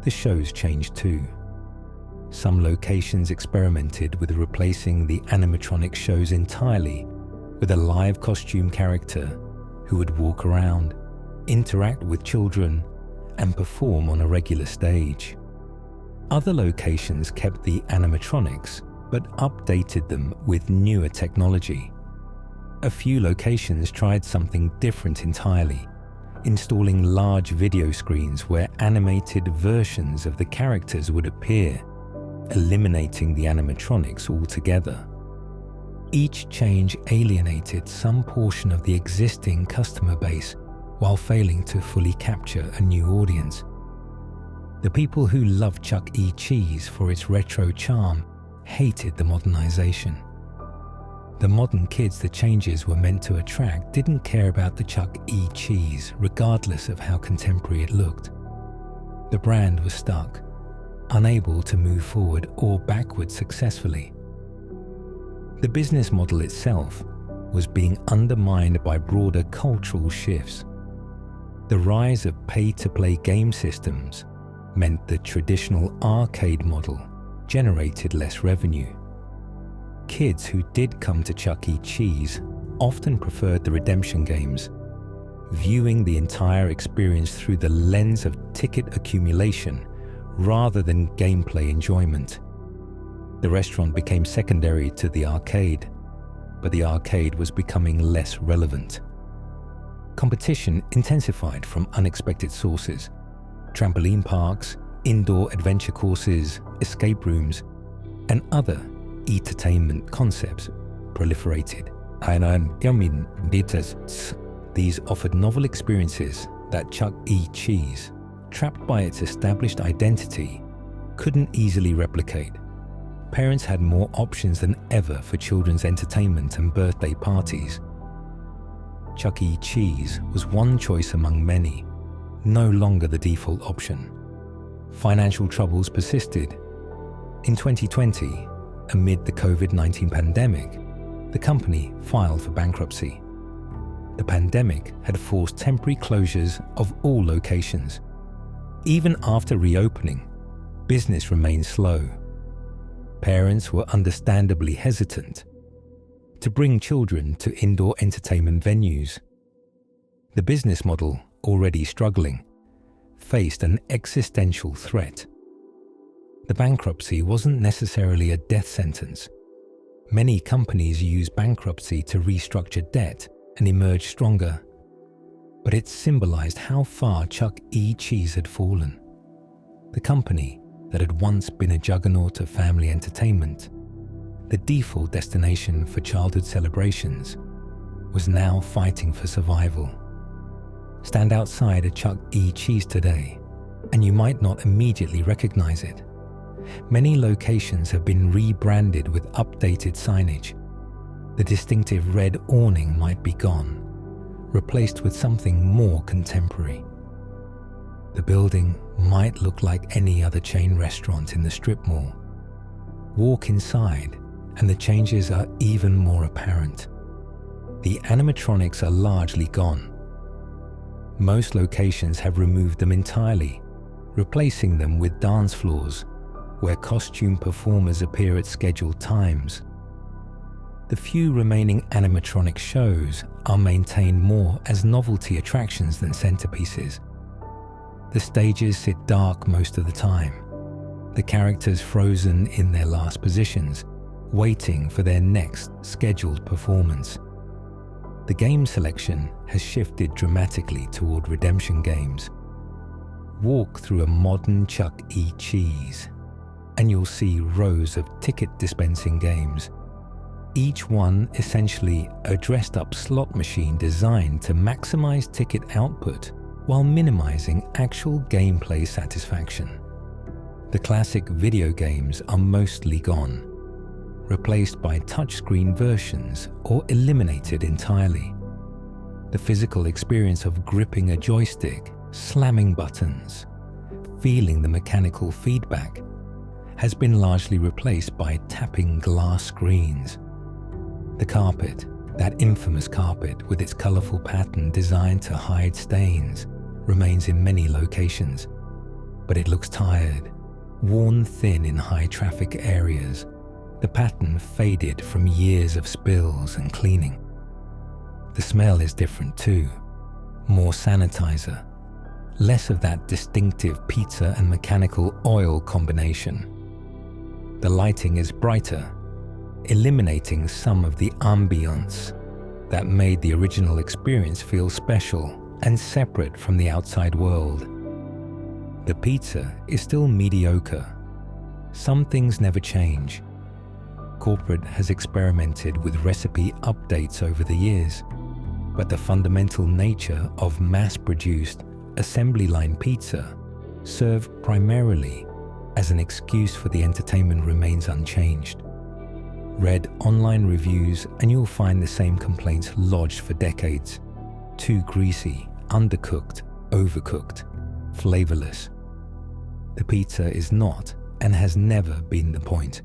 The shows changed too. Some locations experimented with replacing the animatronic shows entirely with a live costume character who would walk around, interact with children, and perform on a regular stage. Other locations kept the animatronics but updated them with newer technology. A few locations tried something different entirely, installing large video screens where animated versions of the characters would appear, eliminating the animatronics altogether. Each change alienated some portion of the existing customer base while failing to fully capture a new audience. The people who loved Chuck E. Cheese for its retro charm hated the modernization. The modern kids the changes were meant to attract didn't care about the Chuck E. Cheese, regardless of how contemporary it looked. The brand was stuck, unable to move forward or backward successfully. The business model itself was being undermined by broader cultural shifts. The rise of pay-to-play game systems meant the traditional arcade model generated less revenue. Kids who did come to Chuck E. Cheese often preferred the redemption games, viewing the entire experience through the lens of ticket accumulation rather than gameplay enjoyment. The restaurant became secondary to the arcade, but the arcade was becoming less relevant. Competition intensified from unexpected sources. Trampoline parks, indoor adventure courses, escape rooms, and other entertainment concepts proliferated. These offered novel experiences that Chuck E. Cheese, trapped by its established identity, couldn't easily replicate. Parents had more options than ever for children's entertainment and birthday parties. Chuck E. Cheese was one choice among many, no longer the default option. Financial troubles persisted. In 2020, amid the COVID-19 pandemic, the company filed for bankruptcy. The pandemic had forced temporary closures of all locations. Even after reopening, business remained slow. Parents were understandably hesitant to bring children to indoor entertainment venues. The business model, already struggling, faced an existential threat. The bankruptcy wasn't necessarily a death sentence. Many companies use bankruptcy to restructure debt and emerge stronger. But it symbolized how far Chuck E. Cheese had fallen. The company that had once been a juggernaut of family entertainment, the default destination for childhood celebrations, was now fighting for survival. Stand outside a Chuck E. Cheese today, and you might not immediately recognize it. Many locations have been rebranded with updated signage. The distinctive red awning might be gone, replaced with something more contemporary. The building might look like any other chain restaurant in the strip mall. Walk inside, and the changes are even more apparent. The animatronics are largely gone. Most locations have removed them entirely, replacing them with dance floors, where costume performers appear at scheduled times. The few remaining animatronic shows are maintained more as novelty attractions than centerpieces. The stages sit dark most of the time, the characters frozen in their last positions, waiting for their next scheduled performance. The game selection has shifted dramatically toward redemption games. Walk through a modern Chuck E. Cheese, and you'll see rows of ticket dispensing games, each one essentially a dressed-up slot machine designed to maximize ticket output while minimizing actual gameplay satisfaction. The classic video games are mostly gone, replaced by touchscreen versions or eliminated entirely. The physical experience of gripping a joystick, slamming buttons, feeling the mechanical feedback, has been largely replaced by tapping glass screens. The carpet, that infamous carpet with its colorful pattern designed to hide stains, remains in many locations, but it looks tired, worn thin in high-traffic areas. The pattern faded from years of spills and cleaning. The smell is different too, more sanitizer, less of that distinctive pizza and mechanical oil combination. The lighting is brighter, eliminating some of the ambience that made the original experience feel special and separate from the outside world. The pizza is still mediocre. Some things never change. Corporate has experimented with recipe updates over the years, but the fundamental nature of mass-produced assembly line pizza, served primarily as an excuse for the entertainment, remains unchanged. Read online reviews and you'll find the same complaints lodged for decades. Too greasy, undercooked, overcooked, flavorless. The pizza is not and has never been the point,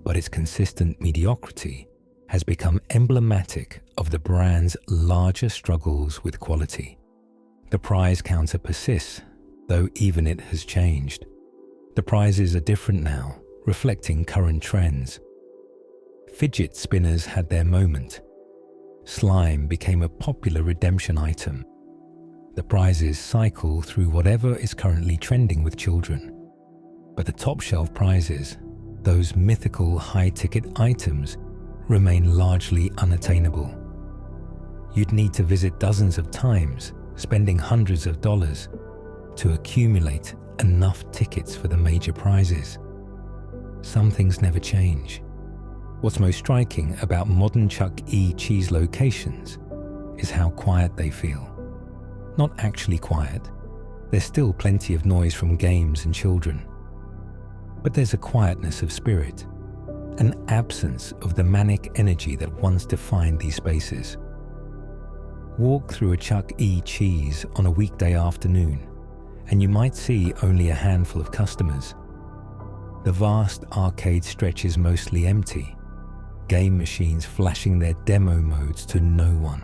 but its consistent mediocrity has become emblematic of the brand's larger struggles with quality. The prize counter persists, though even it has changed. The prizes are different now, reflecting current trends. Fidget spinners had their moment. Slime became a popular redemption item. The prizes cycle through whatever is currently trending with children. But the top shelf prizes, those mythical high-ticket items, remain largely unattainable. You'd need to visit dozens of times, spending hundreds of dollars, to accumulate enough tickets for the major prizes. Some things never change. What's most striking about modern Chuck E. Cheese locations is how quiet they feel. Not actually quiet. There's still plenty of noise from games and children. But there's a quietness of spirit, an absence of the manic energy that once defined these spaces. Walk through a Chuck E. Cheese on a weekday afternoon, and you might see only a handful of customers. The vast arcade stretch is mostly empty, game machines flashing their demo modes to no one.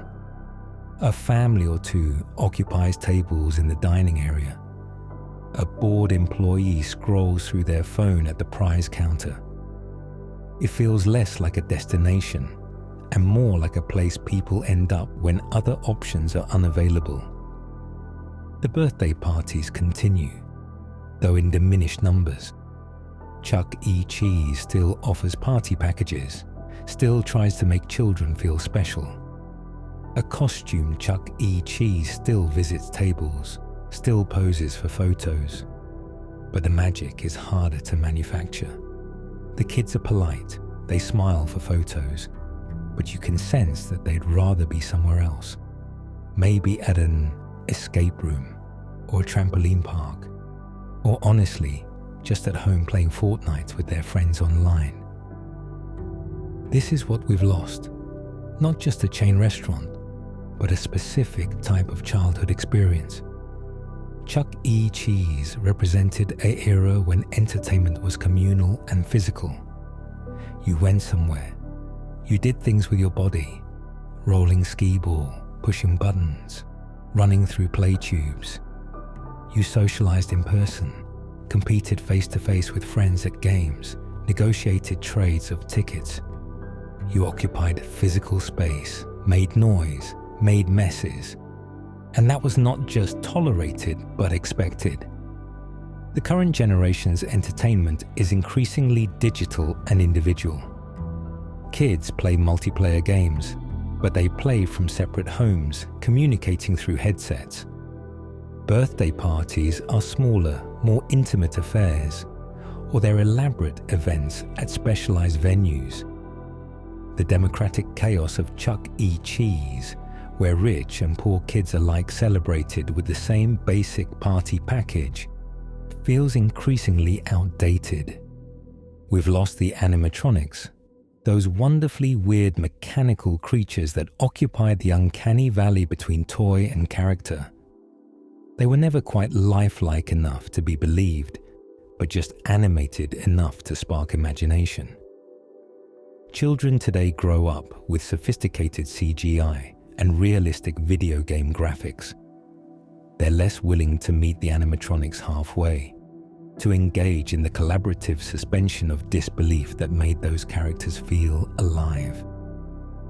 A family or two occupies tables in the dining area. A bored employee scrolls through their phone at the prize counter. It feels less like a destination and more like a place people end up when other options are unavailable. The birthday parties continue, though in diminished numbers. Chuck E. Cheese still offers party packages, still tries to make children feel special. A costumed Chuck E. Cheese still visits tables, still poses for photos. But the magic is harder to manufacture. The kids are polite, they smile for photos, but you can sense that they'd rather be somewhere else. Maybe at an escape room, or a trampoline park, or honestly, just at home playing Fortnite with their friends online. This is what we've lost. Not just a chain restaurant, but a specific type of childhood experience. Chuck E. Cheese represented an era when entertainment was communal and physical. You went somewhere. You did things with your body, rolling skee-ball, pushing buttons, running through play tubes. You socialized in person, competed face-to-face with friends at games, negotiated trades of tickets. You occupied physical space, made noise, made messes. And that was not just tolerated, but expected. The current generation's entertainment is increasingly digital and individual. Kids play multiplayer games, but they play from separate homes, communicating through headsets. Birthday parties are smaller, more intimate affairs, or they're elaborate events at specialized venues. The democratic chaos of Chuck E. Cheese, where rich and poor kids alike celebrated with the same basic party package, feels increasingly outdated. We've lost the animatronics, those wonderfully weird mechanical creatures that occupied the uncanny valley between toy and character. They were never quite lifelike enough to be believed, but just animated enough to spark imagination. Children today grow up with sophisticated CGI and realistic video game graphics. They're less willing to meet the animatronics halfway, to engage in the collaborative suspension of disbelief that made those characters feel alive.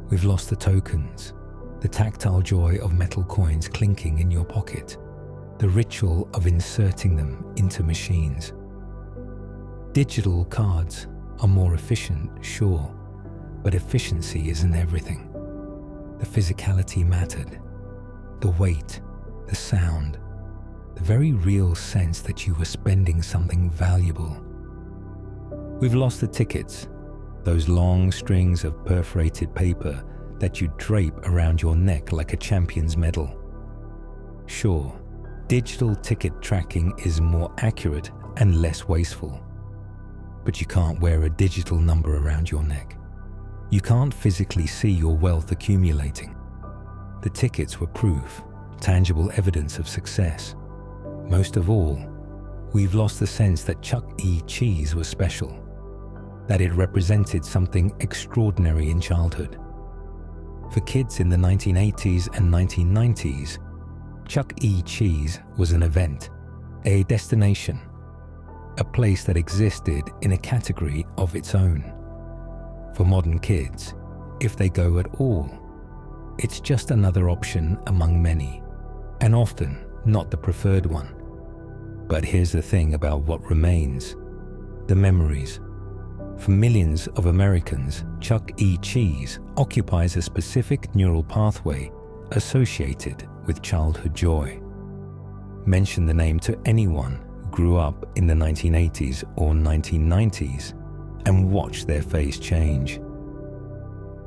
We've lost the tokens, the tactile joy of metal coins clinking in your pocket, the ritual of inserting them into machines. Digital cards are more efficient, sure, but efficiency isn't everything. The physicality mattered, the weight, the sound, the very real sense that you were spending something valuable. We've lost the tickets, those long strings of perforated paper that you drape around your neck like a champion's medal. Sure, digital ticket tracking is more accurate and less wasteful, but you can't wear a digital number around your neck. You can't physically see your wealth accumulating. The tickets were proof, tangible evidence of success. Most of all, we've lost the sense that Chuck E. Cheese was special, that it represented something extraordinary in childhood. For kids in the 1980s and 1990s, Chuck E. Cheese was an event, a destination, a place that existed in a category of its own. For modern kids, if they go at all, it's just another option among many, and often not the preferred one. But here's the thing about what remains: the memories. For millions of Americans, Chuck E. Cheese occupies a specific neural pathway associated with childhood joy. Mention the name to anyone who grew up in the 1980s or 1990s, and watch their face change.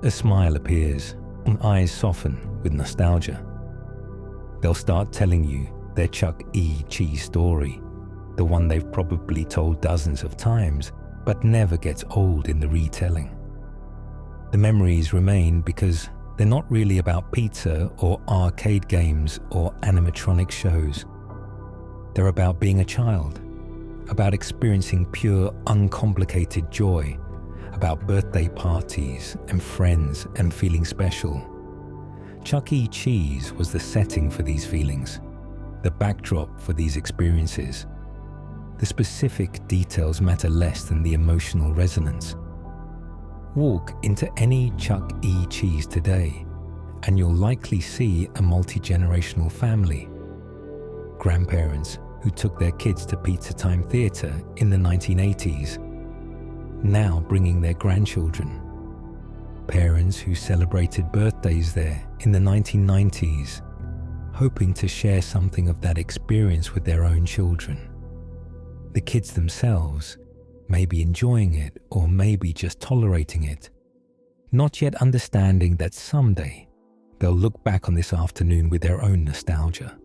A smile appears, and eyes soften with nostalgia. They'll start telling you their Chuck E. Cheese story, the one they've probably told dozens of times, but never gets old in the retelling. The memories remain because they're not really about pizza or arcade games or animatronic shows. They're about being a child, about experiencing pure, uncomplicated joy, about birthday parties and friends and feeling special. Chuck E. Cheese was the setting for these feelings, the backdrop for these experiences. The specific details matter less than the emotional resonance. Walk into any Chuck E. Cheese today, and you'll likely see a multi-generational family. Grandparents who took their kids to Pizza Time Theatre in the 1980s, now bringing their grandchildren. Parents who celebrated birthdays there in the 1990s, hoping to share something of that experience with their own children. The kids themselves may be enjoying it or maybe just tolerating it, not yet understanding that someday they'll look back on this afternoon with their own nostalgia.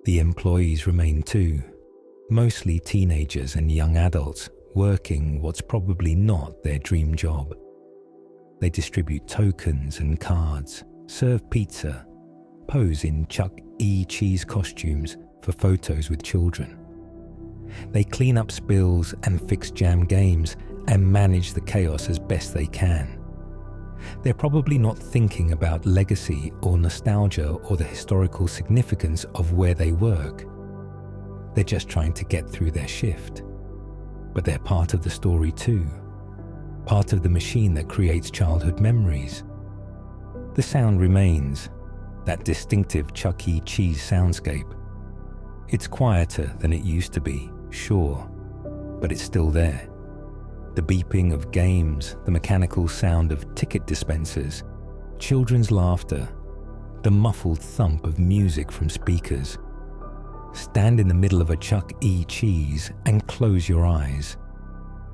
The employees remain too, mostly teenagers and young adults working what's probably not their dream job. They distribute tokens and cards, serve pizza, pose in Chuck E. Cheese costumes for photos with children. They clean up spills and fix jam games and manage the chaos as best they can. They're probably not thinking about legacy or nostalgia or the historical significance of where they work. They're just trying to get through their shift. But they're part of the story too, part of the machine that creates childhood memories. The sound remains, that distinctive Chuck E. Cheese soundscape. It's quieter than it used to be, sure, but it's still there. The beeping of games, the mechanical sound of ticket dispensers, children's laughter, the muffled thump of music from speakers. Stand in the middle of a Chuck E. Cheese and close your eyes,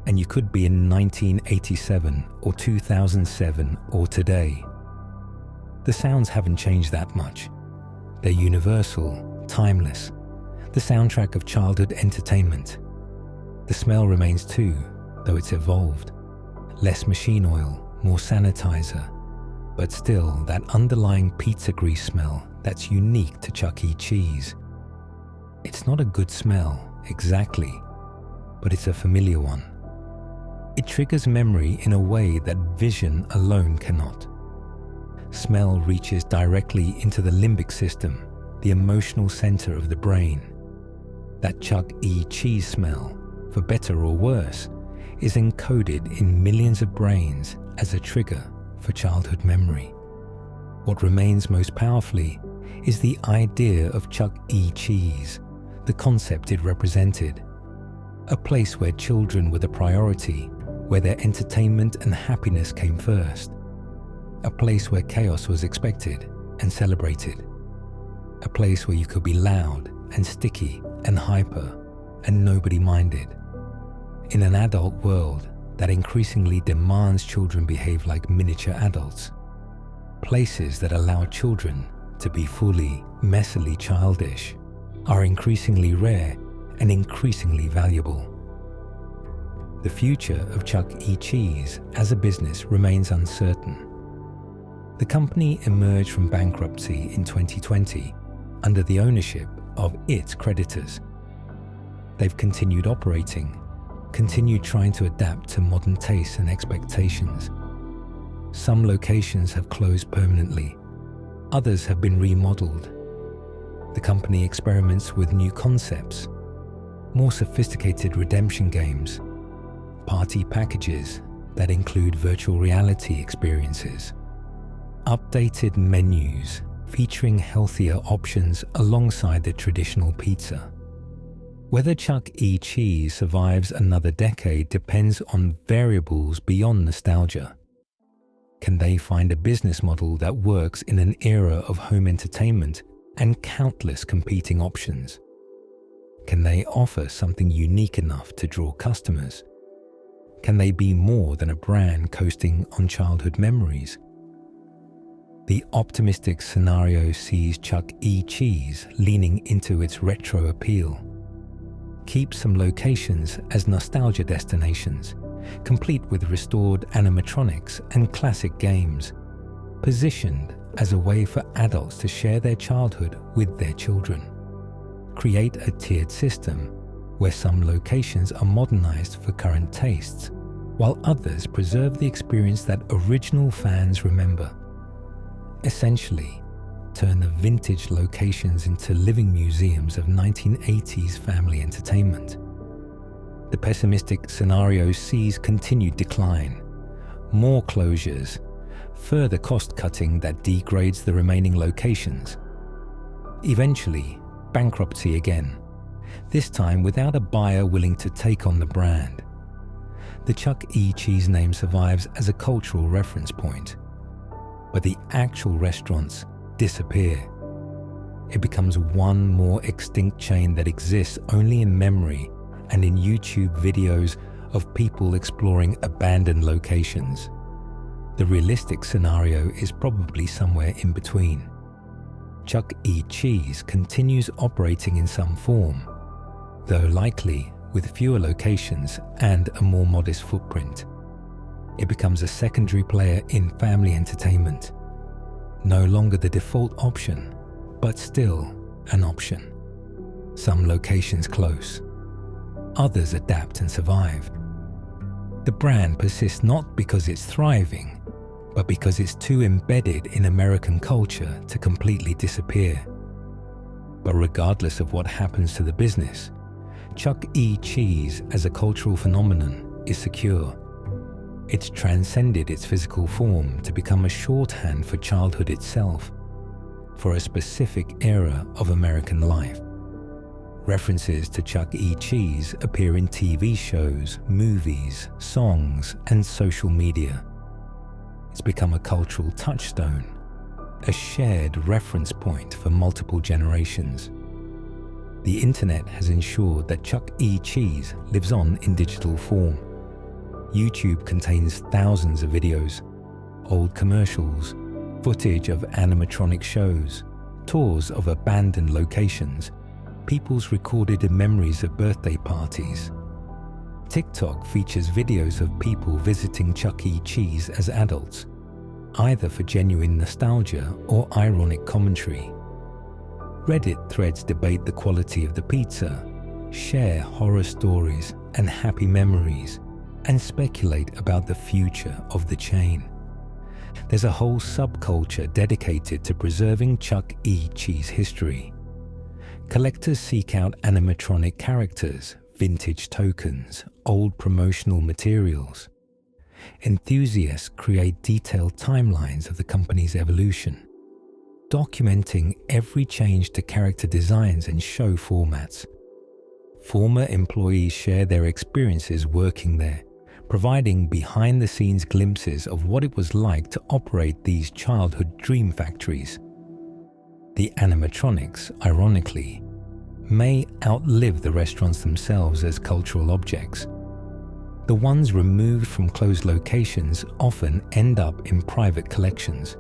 and you could be in 1987 or 2007 or today. The sounds haven't changed that much. They're universal, timeless, the soundtrack of childhood entertainment. The smell remains too, though it's evolved. Less machine oil, more sanitizer, but still that underlying pizza grease smell that's unique to Chuck E. Cheese. It's not a good smell, exactly, but it's a familiar one. It triggers memory in a way that vision alone cannot. Smell reaches directly into the limbic system, the emotional center of the brain. That Chuck E. Cheese smell, for better or worse, is encoded in millions of brains as a trigger for childhood memory. What remains most powerfully is the idea of Chuck E. Cheese, the concept it represented. A place where children were the priority, where their entertainment and happiness came first. A place where chaos was expected and celebrated. A place where you could be loud and sticky and hyper and nobody minded. In an adult world that increasingly demands children behave like miniature adults, places that allow children to be fully, messily childish are increasingly rare and increasingly valuable. The future of Chuck E. Cheese as a business remains uncertain. The company emerged from bankruptcy in 2020 under the ownership of its creditors. They've continued operating, continued trying to adapt to modern tastes and expectations. Some locations have closed permanently, others have been remodeled. The company experiments with new concepts, more sophisticated redemption games, party packages that include virtual reality experiences, updated menus featuring healthier options alongside the traditional pizza. Whether Chuck E. Cheese survives another decade depends on variables beyond nostalgia. Can they find a business model that works in an era of home entertainment and countless competing options? Can they offer something unique enough to draw customers? Can they be more than a brand coasting on childhood memories? The optimistic scenario sees Chuck E. Cheese leaning into its retro appeal. Keep some locations as nostalgia destinations, complete with restored animatronics and classic games, positioned as a way for adults to share their childhood with their children. Create a tiered system where some locations are modernized for current tastes, while others preserve the experience that original fans remember. essentially turn the vintage locations into living museums of 1980s family entertainment. The pessimistic scenario sees continued decline, more closures, further cost-cutting that degrades the remaining locations. Eventually, bankruptcy again, this time without a buyer willing to take on the brand. The Chuck E. Cheese name survives as a cultural reference point, but the actual restaurants disappear. It becomes one more extinct chain that exists only in memory and in YouTube videos of people exploring abandoned locations. The realistic scenario is probably somewhere in between. Chuck E. Cheese continues operating in some form, though likely with fewer locations and a more modest footprint. It becomes a secondary player in family entertainment, no longer the default option, but still an option. Some locations close, others adapt and survive. The brand persists not because it's thriving, but because it's too embedded in American culture to completely disappear. But regardless of what happens to the business, Chuck E. Cheese as a cultural phenomenon is secure. It's transcended its physical form to become a shorthand for childhood itself, for a specific era of American life. References to Chuck E. Cheese appear in TV shows, movies, songs, and social media. It's become a cultural touchstone, a shared reference point for multiple generations. The internet has ensured that Chuck E. Cheese lives on in digital form. YouTube contains thousands of videos, old commercials, footage of animatronic shows, tours of abandoned locations, people's recorded memories of birthday parties. TikTok features videos of people visiting Chuck E. Cheese as adults, either for genuine nostalgia or ironic commentary. Reddit threads debate the quality of the pizza, share horror stories and happy memories, and speculate about the future of the chain. There's a whole subculture dedicated to preserving Chuck E. Cheese history. Collectors seek out animatronic characters, vintage tokens, old promotional materials. Enthusiasts create detailed timelines of the company's evolution, documenting every change to character designs and show formats. Former employees share their experiences working there, providing behind-the-scenes glimpses of what it was like to operate these childhood dream factories. The animatronics, ironically, may outlive the restaurants themselves as cultural objects. The ones removed from closed locations often end up in private collections.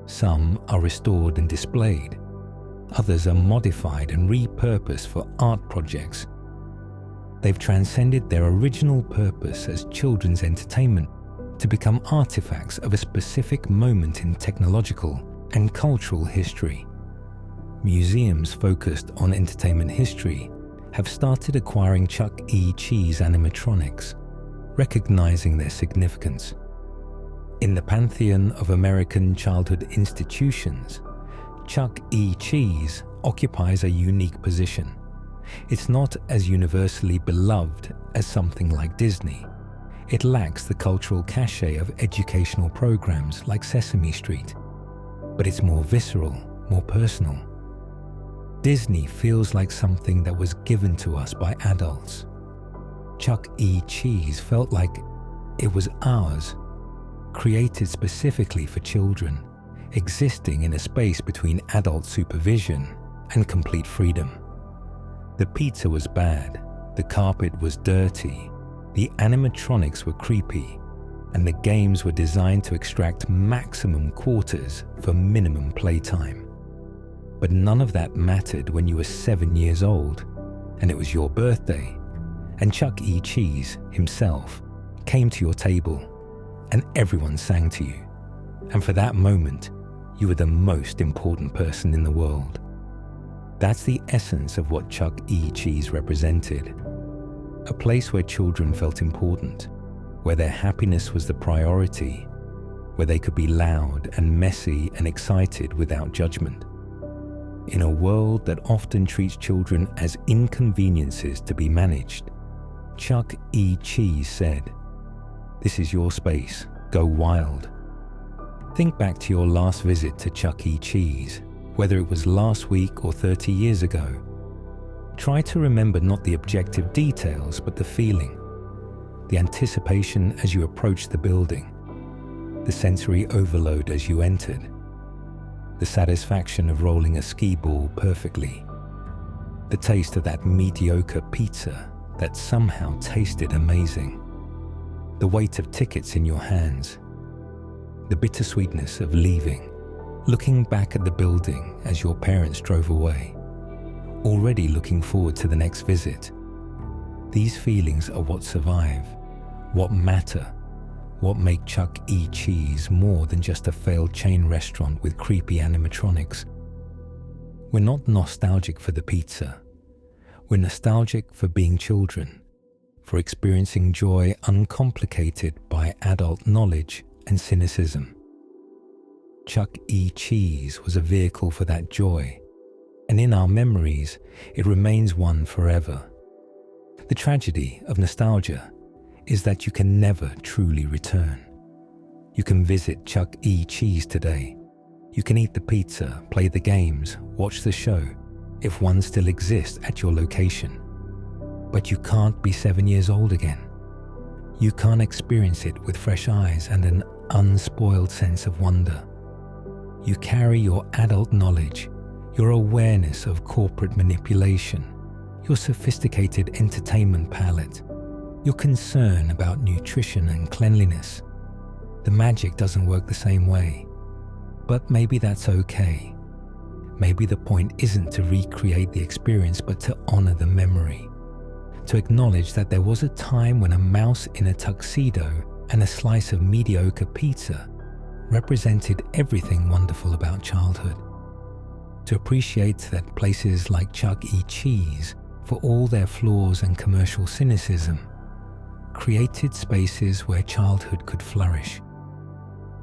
Some are restored and displayed. Others are modified and repurposed for art projects. They've transcended their original purpose as children's entertainment to become artifacts of a specific moment in technological and cultural history. Museums focused on entertainment history have started acquiring Chuck E. Cheese animatronics, recognizing their significance. In the pantheon of American childhood institutions, Chuck E. Cheese occupies a unique position. It's not as universally beloved as something like Disney. It lacks the cultural cachet of educational programs like Sesame Street, but it's more visceral, more personal. Disney feels like something that was given to us by adults. Chuck E. Cheese felt like it was ours, created specifically for children, existing in a space between adult supervision and complete freedom. The pizza was bad, the carpet was dirty, the animatronics were creepy, and the games were designed to extract maximum quarters for minimum playtime. But none of that mattered when you were 7 years old, and it was your birthday, and Chuck E. Cheese himself came to your table, and everyone sang to you. And for that moment, you were the most important person in the world. That's the essence of what Chuck E. Cheese represented. A place where children felt important, where their happiness was the priority, where they could be loud and messy and excited without judgment. In a world that often treats children as inconveniences to be managed, Chuck E. Cheese said, "This is your space, go wild." Think back to your last visit to Chuck E. Cheese, whether it was last week or 30 years ago. Try to remember not the objective details, but the feeling, the anticipation as you approached the building, the sensory overload as you entered, the satisfaction of rolling a skee-ball perfectly, the taste of that mediocre pizza that somehow tasted amazing, the weight of tickets in your hands, the bittersweetness of leaving, looking back at the building as your parents drove away, already looking forward to the next visit. These feelings are what survive, what matter, what make Chuck E. Cheese more than just a failed chain restaurant with creepy animatronics. We're not nostalgic for the pizza. We're nostalgic for being children, for experiencing joy uncomplicated by adult knowledge and cynicism. Chuck E. Cheese was a vehicle for that joy, and in our memories, it remains one forever. The tragedy of nostalgia is that you can never truly return. You can visit Chuck E. Cheese today. You can eat the pizza, play the games, watch the show, if one still exists at your location. But you can't be 7 years old again. You can't experience it with fresh eyes and an unspoiled sense of wonder. You carry your adult knowledge, your awareness of corporate manipulation, your sophisticated entertainment palette, your concern about nutrition and cleanliness. The magic doesn't work the same way. But maybe that's okay. Maybe the point isn't to recreate the experience, but to honor the memory. To acknowledge that there was a time when a mouse in a tuxedo and a slice of mediocre pizza represented everything wonderful about childhood. To appreciate that places like Chuck E. Cheese, for all their flaws and commercial cynicism, created spaces where childhood could flourish.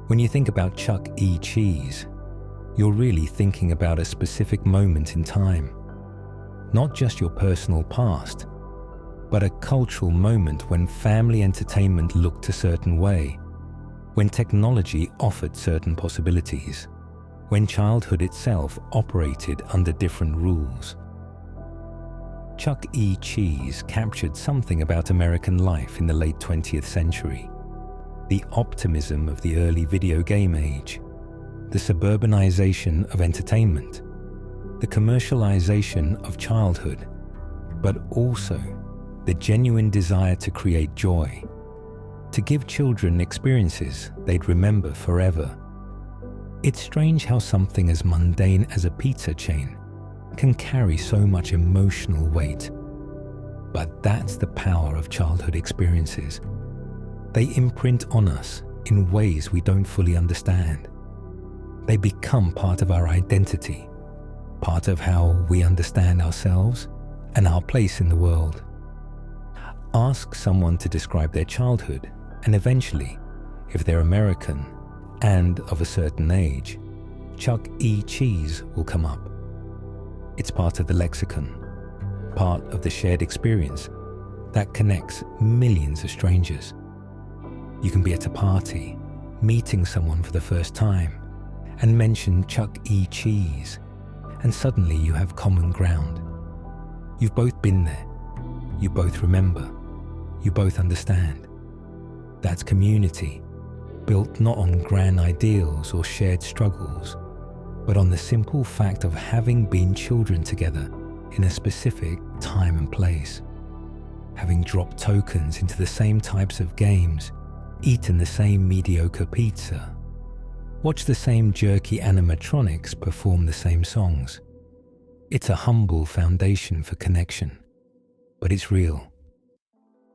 When you think about Chuck E. Cheese, you're really thinking about a specific moment in time. Not just your personal past, but a cultural moment when family entertainment looked a certain way, when technology offered certain possibilities, when childhood itself operated under different rules. Chuck E. Cheese captured something about American life in the late 20th century. The optimism of the early video game age, the suburbanization of entertainment, the commercialization of childhood, but also the genuine desire to create joy, to give children experiences they'd remember forever. It's strange how something as mundane as a pizza chain can carry so much emotional weight. But that's the power of childhood experiences. They imprint on us in ways we don't fully understand. They become part of our identity, part of how we understand ourselves and our place in the world. Ask someone to describe their childhood, and eventually, if they're American and of a certain age, Chuck E. Cheese will come up. It's part of the lexicon, part of the shared experience that connects millions of strangers. You can be at a party, meeting someone for the first time, and mention Chuck E. Cheese, and suddenly you have common ground. You've both been there. You both remember. You both understand. That's community, built not on grand ideals or shared struggles, but on the simple fact of having been children together in a specific time and place, having dropped tokens into the same types of games, eaten the same mediocre pizza, watched the same jerky animatronics perform the same songs. It's a humble foundation for connection, but it's real.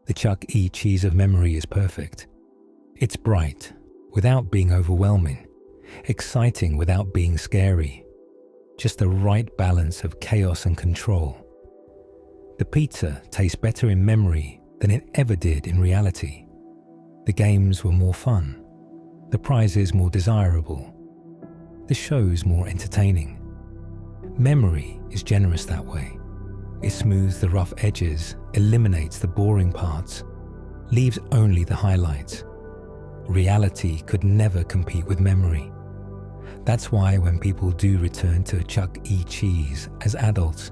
The Chuck E. Cheese of memory is perfect. It's bright without being overwhelming, exciting without being scary, just the right balance of chaos and control. The pizza tastes better in memory than it ever did in reality. The games were more fun. the prizes more desirable, the shows more entertaining. Memory is generous that way. It smooths the rough edges, eliminates the boring parts, leaves only the highlights. Reality could never compete with memory. That's why when people do return to Chuck E. Cheese as adults,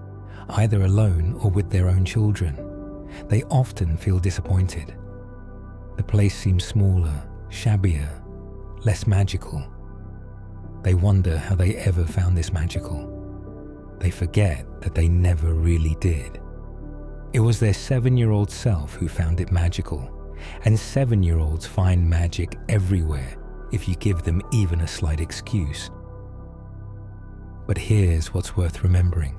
either alone or with their own children, they often feel disappointed. The place seems smaller, shabbier, less magical. They wonder how they ever found this magical. They forget that they never really did. It was their 7-year-old self who found it magical, and 7-year-olds find magic everywhere if you give them even a slight excuse. But here's what's worth remembering.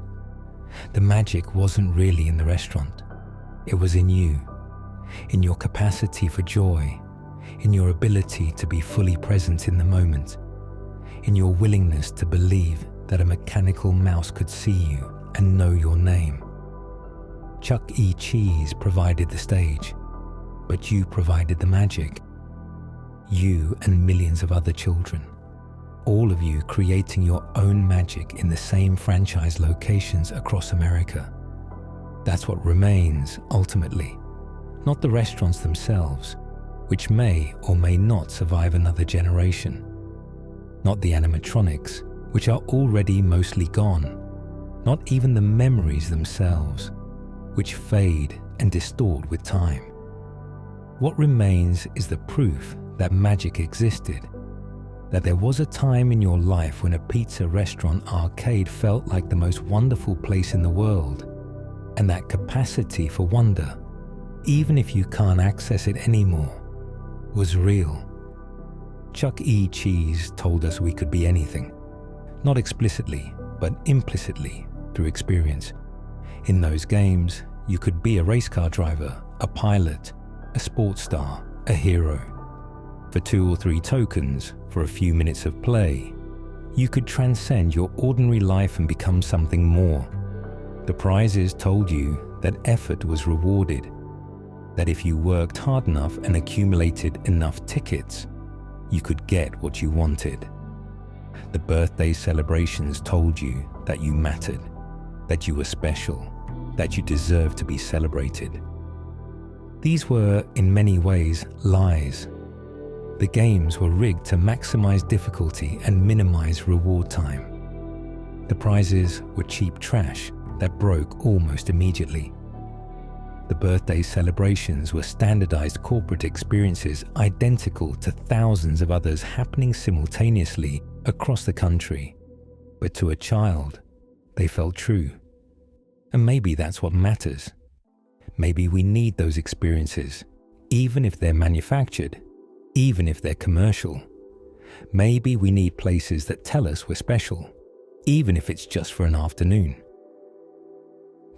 The magic wasn't really in the restaurant. It was in you, in your capacity for joy, in your ability to be fully present in the moment, in your willingness to believe that a mechanical mouse could see you and know your name. Chuck E. Cheese provided the stage, but you provided the magic. You and millions of other children, all of you creating your own magic in the same franchise locations across America. That's what remains, ultimately, not the restaurants themselves, which may or may not survive another generation, not the animatronics, which are already mostly gone, not even the memories themselves, which fade and distort with time. What remains is the proof that magic existed, that there was a time in your life when a pizza restaurant arcade felt like the most wonderful place in the world, and that capacity for wonder, even if you can't access it anymore, was real. Chuck E. Cheese told us we could be anything, not explicitly, but implicitly through experience. In those games, you could be a race car driver, a pilot, a sports star, a hero. For 2 or 3 tokens, for a few minutes of play, you could transcend your ordinary life and become something more. The prizes told you that effort was rewarded, that if you worked hard enough and accumulated enough tickets, you could get what you wanted. The birthday celebrations told you that you mattered, that you were special, that you deserved to be celebrated. These were, in many ways, lies. The games were rigged to maximize difficulty and minimize reward time. The prizes were cheap trash that broke almost immediately. The birthday celebrations were standardized corporate experiences identical to thousands of others happening simultaneously across the country. But to a child, they felt true. And maybe that's what matters. Maybe we need those experiences, even if they're manufactured, even if they're commercial. Maybe we need places that tell us we're special, even if it's just for an afternoon.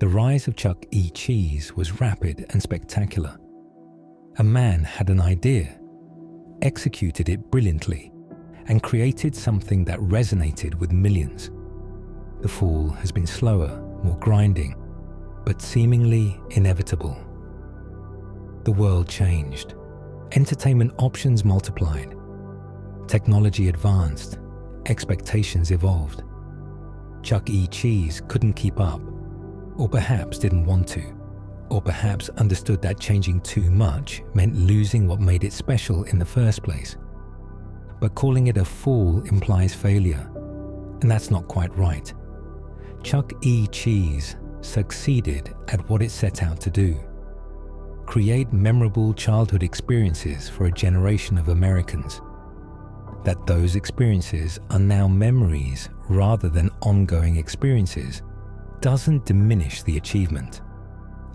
The rise of Chuck E. Cheese was rapid and spectacular. A man had an idea, executed it brilliantly, and created something that resonated with millions. The fall has been slower, more grinding, but seemingly inevitable. The world changed. Entertainment options multiplied. Technology advanced. Expectations evolved. Chuck E. Cheese couldn't keep up, or perhaps didn't want to, or perhaps understood that changing too much meant losing what made it special in the first place. But calling it a fall implies failure, and that's not quite right. Chuck E. Cheese succeeded at what it set out to do: create memorable childhood experiences for a generation of Americans. That those experiences are now memories rather than ongoing experiences doesn't diminish the achievement.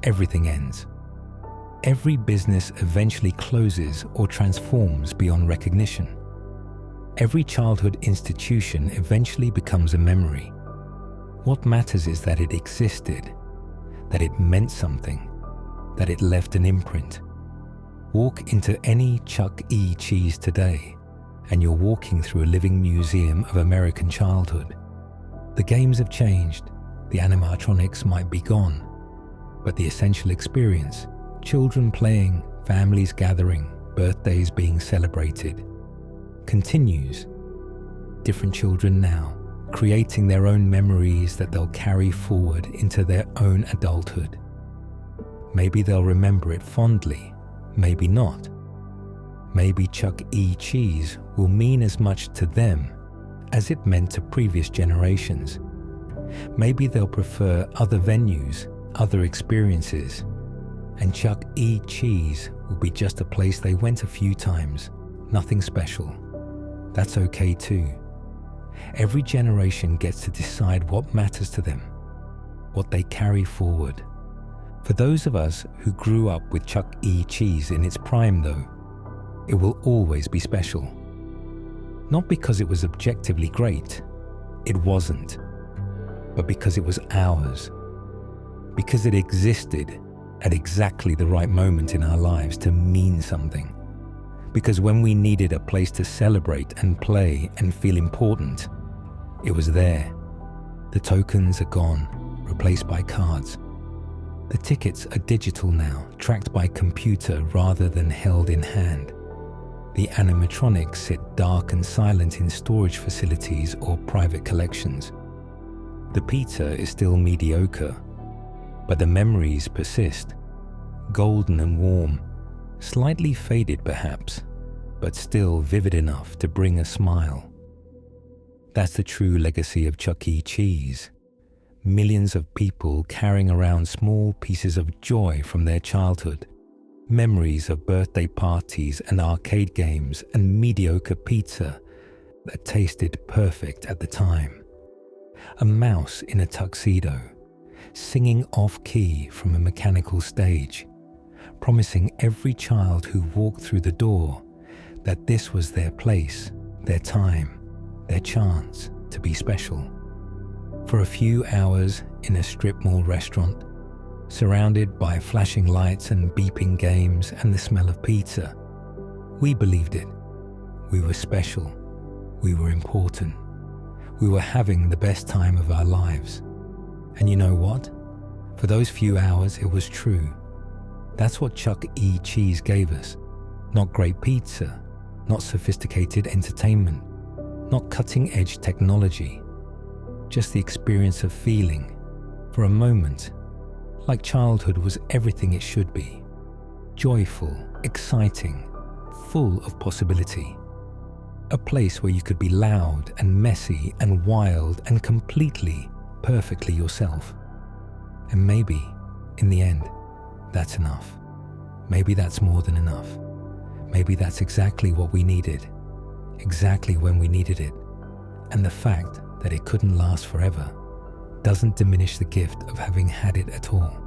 Everything ends. Every business eventually closes or transforms beyond recognition. Every childhood institution eventually becomes a memory. What matters is that it existed, that it meant something, that it left an imprint. Walk into any Chuck E. Cheese today, and you're walking through a living museum of American childhood. The games have changed, the animatronics might be gone, but the essential experience, children playing, families gathering, birthdays being celebrated, continues. Different children now, creating their own memories that they'll carry forward into their own adulthood. Maybe they'll remember it fondly, maybe not. Maybe Chuck E. Cheese will mean as much to them as it meant to previous generations. Maybe they'll prefer other venues, other experiences, and Chuck E. Cheese will be just a place they went a few times, nothing special. That's okay too. Every generation gets to decide what matters to them, what they carry forward. For those of us who grew up with Chuck E. Cheese in its prime though, it will always be special. Not because it was objectively great, it wasn't, but because it was ours. Because it existed at exactly the right moment in our lives to mean something. Because when we needed a place to celebrate and play and feel important, it was there. The tokens are gone, replaced by cards. The tickets are digital now, tracked by computer rather than held in hand. The animatronics sit dark and silent in storage facilities or private collections. The pizza is still mediocre, but the memories persist, golden and warm, slightly faded perhaps, but still vivid enough to bring a smile. That's the true legacy of Chuck E. Cheese. Millions of people carrying around small pieces of joy from their childhood, memories of birthday parties and arcade games and mediocre pizza that tasted perfect at the time. A mouse in a tuxedo, singing off-key from a mechanical stage, promising every child who walked through the door that this was their place, their time, their chance to be special. For a few hours in a strip mall restaurant, surrounded by flashing lights and beeping games and the smell of pizza, we believed it. We were special. We were important. We were having the best time of our lives. And you know what? For those few hours, it was true. That's what Chuck E. Cheese gave us. Not great pizza, not sophisticated entertainment, not cutting-edge technology, just the experience of feeling, for a moment, like childhood was everything it should be. Joyful, exciting, full of possibility. A place where you could be loud and messy and wild and completely, perfectly yourself. And maybe, in the end, that's enough. Maybe that's more than enough. Maybe that's exactly what we needed, exactly when we needed it. And the fact that it couldn't last forever doesn't diminish the gift of having had it at all.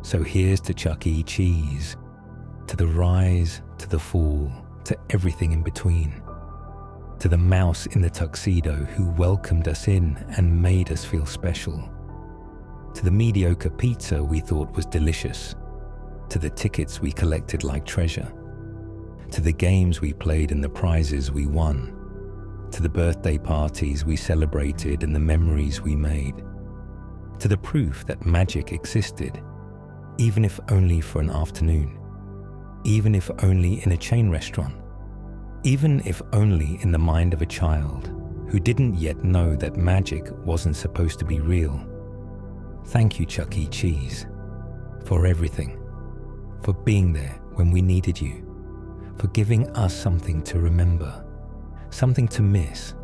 So here's to Chuck E. Cheese, to the rise, to the fall, to everything in between, to the mouse in the tuxedo who welcomed us in and made us feel special, to the mediocre pizza we thought was delicious, to the tickets we collected like treasure, to the games we played and the prizes we won, to the birthday parties we celebrated and the memories we made, to the proof that magic existed, even if only for an afternoon, even if only in a chain restaurant, even if only in the mind of a child who didn't yet know that magic wasn't supposed to be real. Thank you, Chuck E. Cheese, for everything, for being there when we needed you, for giving us something to remember, something to miss,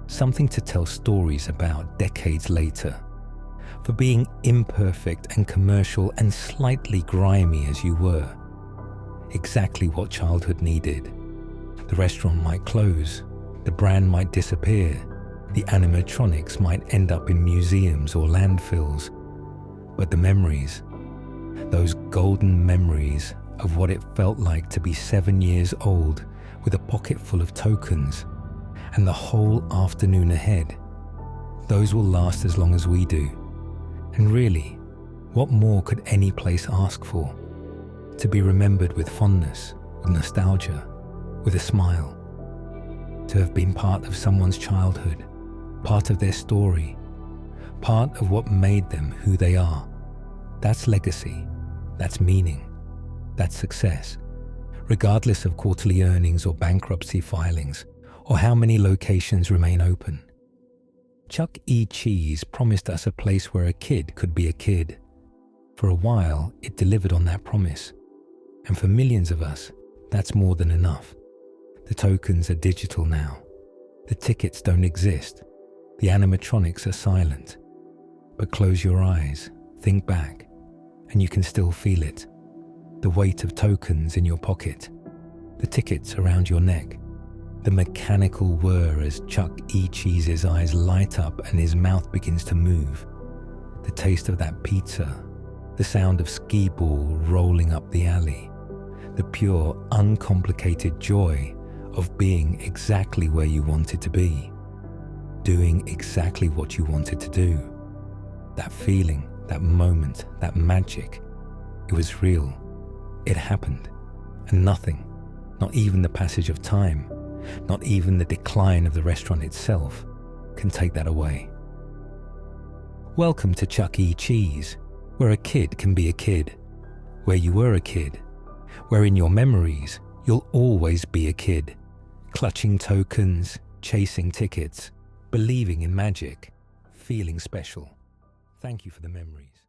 something to tell stories about decades later, for being imperfect and commercial and slightly grimy as you were, exactly what childhood needed. The restaurant might close, the brand might disappear, the animatronics might end up in museums or landfills, but the memories, those golden memories of what it felt like to be 7 years old with a pocket full of tokens and the whole afternoon ahead, those will last as long as we do. And really, what more could any place ask for? To be remembered with fondness, with nostalgia, with a smile. To have been part of someone's childhood, part of their story, part of what made them who they are. That's legacy, that's meaning, that's success. regardless of quarterly earnings or bankruptcy filings, or how many locations remain open. Chuck E. Cheese promised us a place where a kid could be a kid. For a while, it delivered on that promise. And for millions of us, that's more than enough. The tokens are digital now. The tickets don't exist. The animatronics are silent. But close your eyes, think back, and you can still feel it. The weight of tokens in your pocket, the tickets around your neck, the mechanical whir as Chuck E. Cheese's eyes light up and his mouth begins to move, the taste of that pizza, the sound of Skee-Ball rolling up the alley, the pure, uncomplicated joy of being exactly where you wanted to be, doing exactly what you wanted to do. That feeling, that moment, that magic, it was real. It happened. And nothing, not even the passage of time, not even the decline of the restaurant itself, can take that away. Welcome to Chuck E. Cheese, where a kid can be a kid, where you were a kid, where in your memories you'll always be a kid, clutching tokens, chasing tickets, believing in magic, feeling special. Thank you for the memories.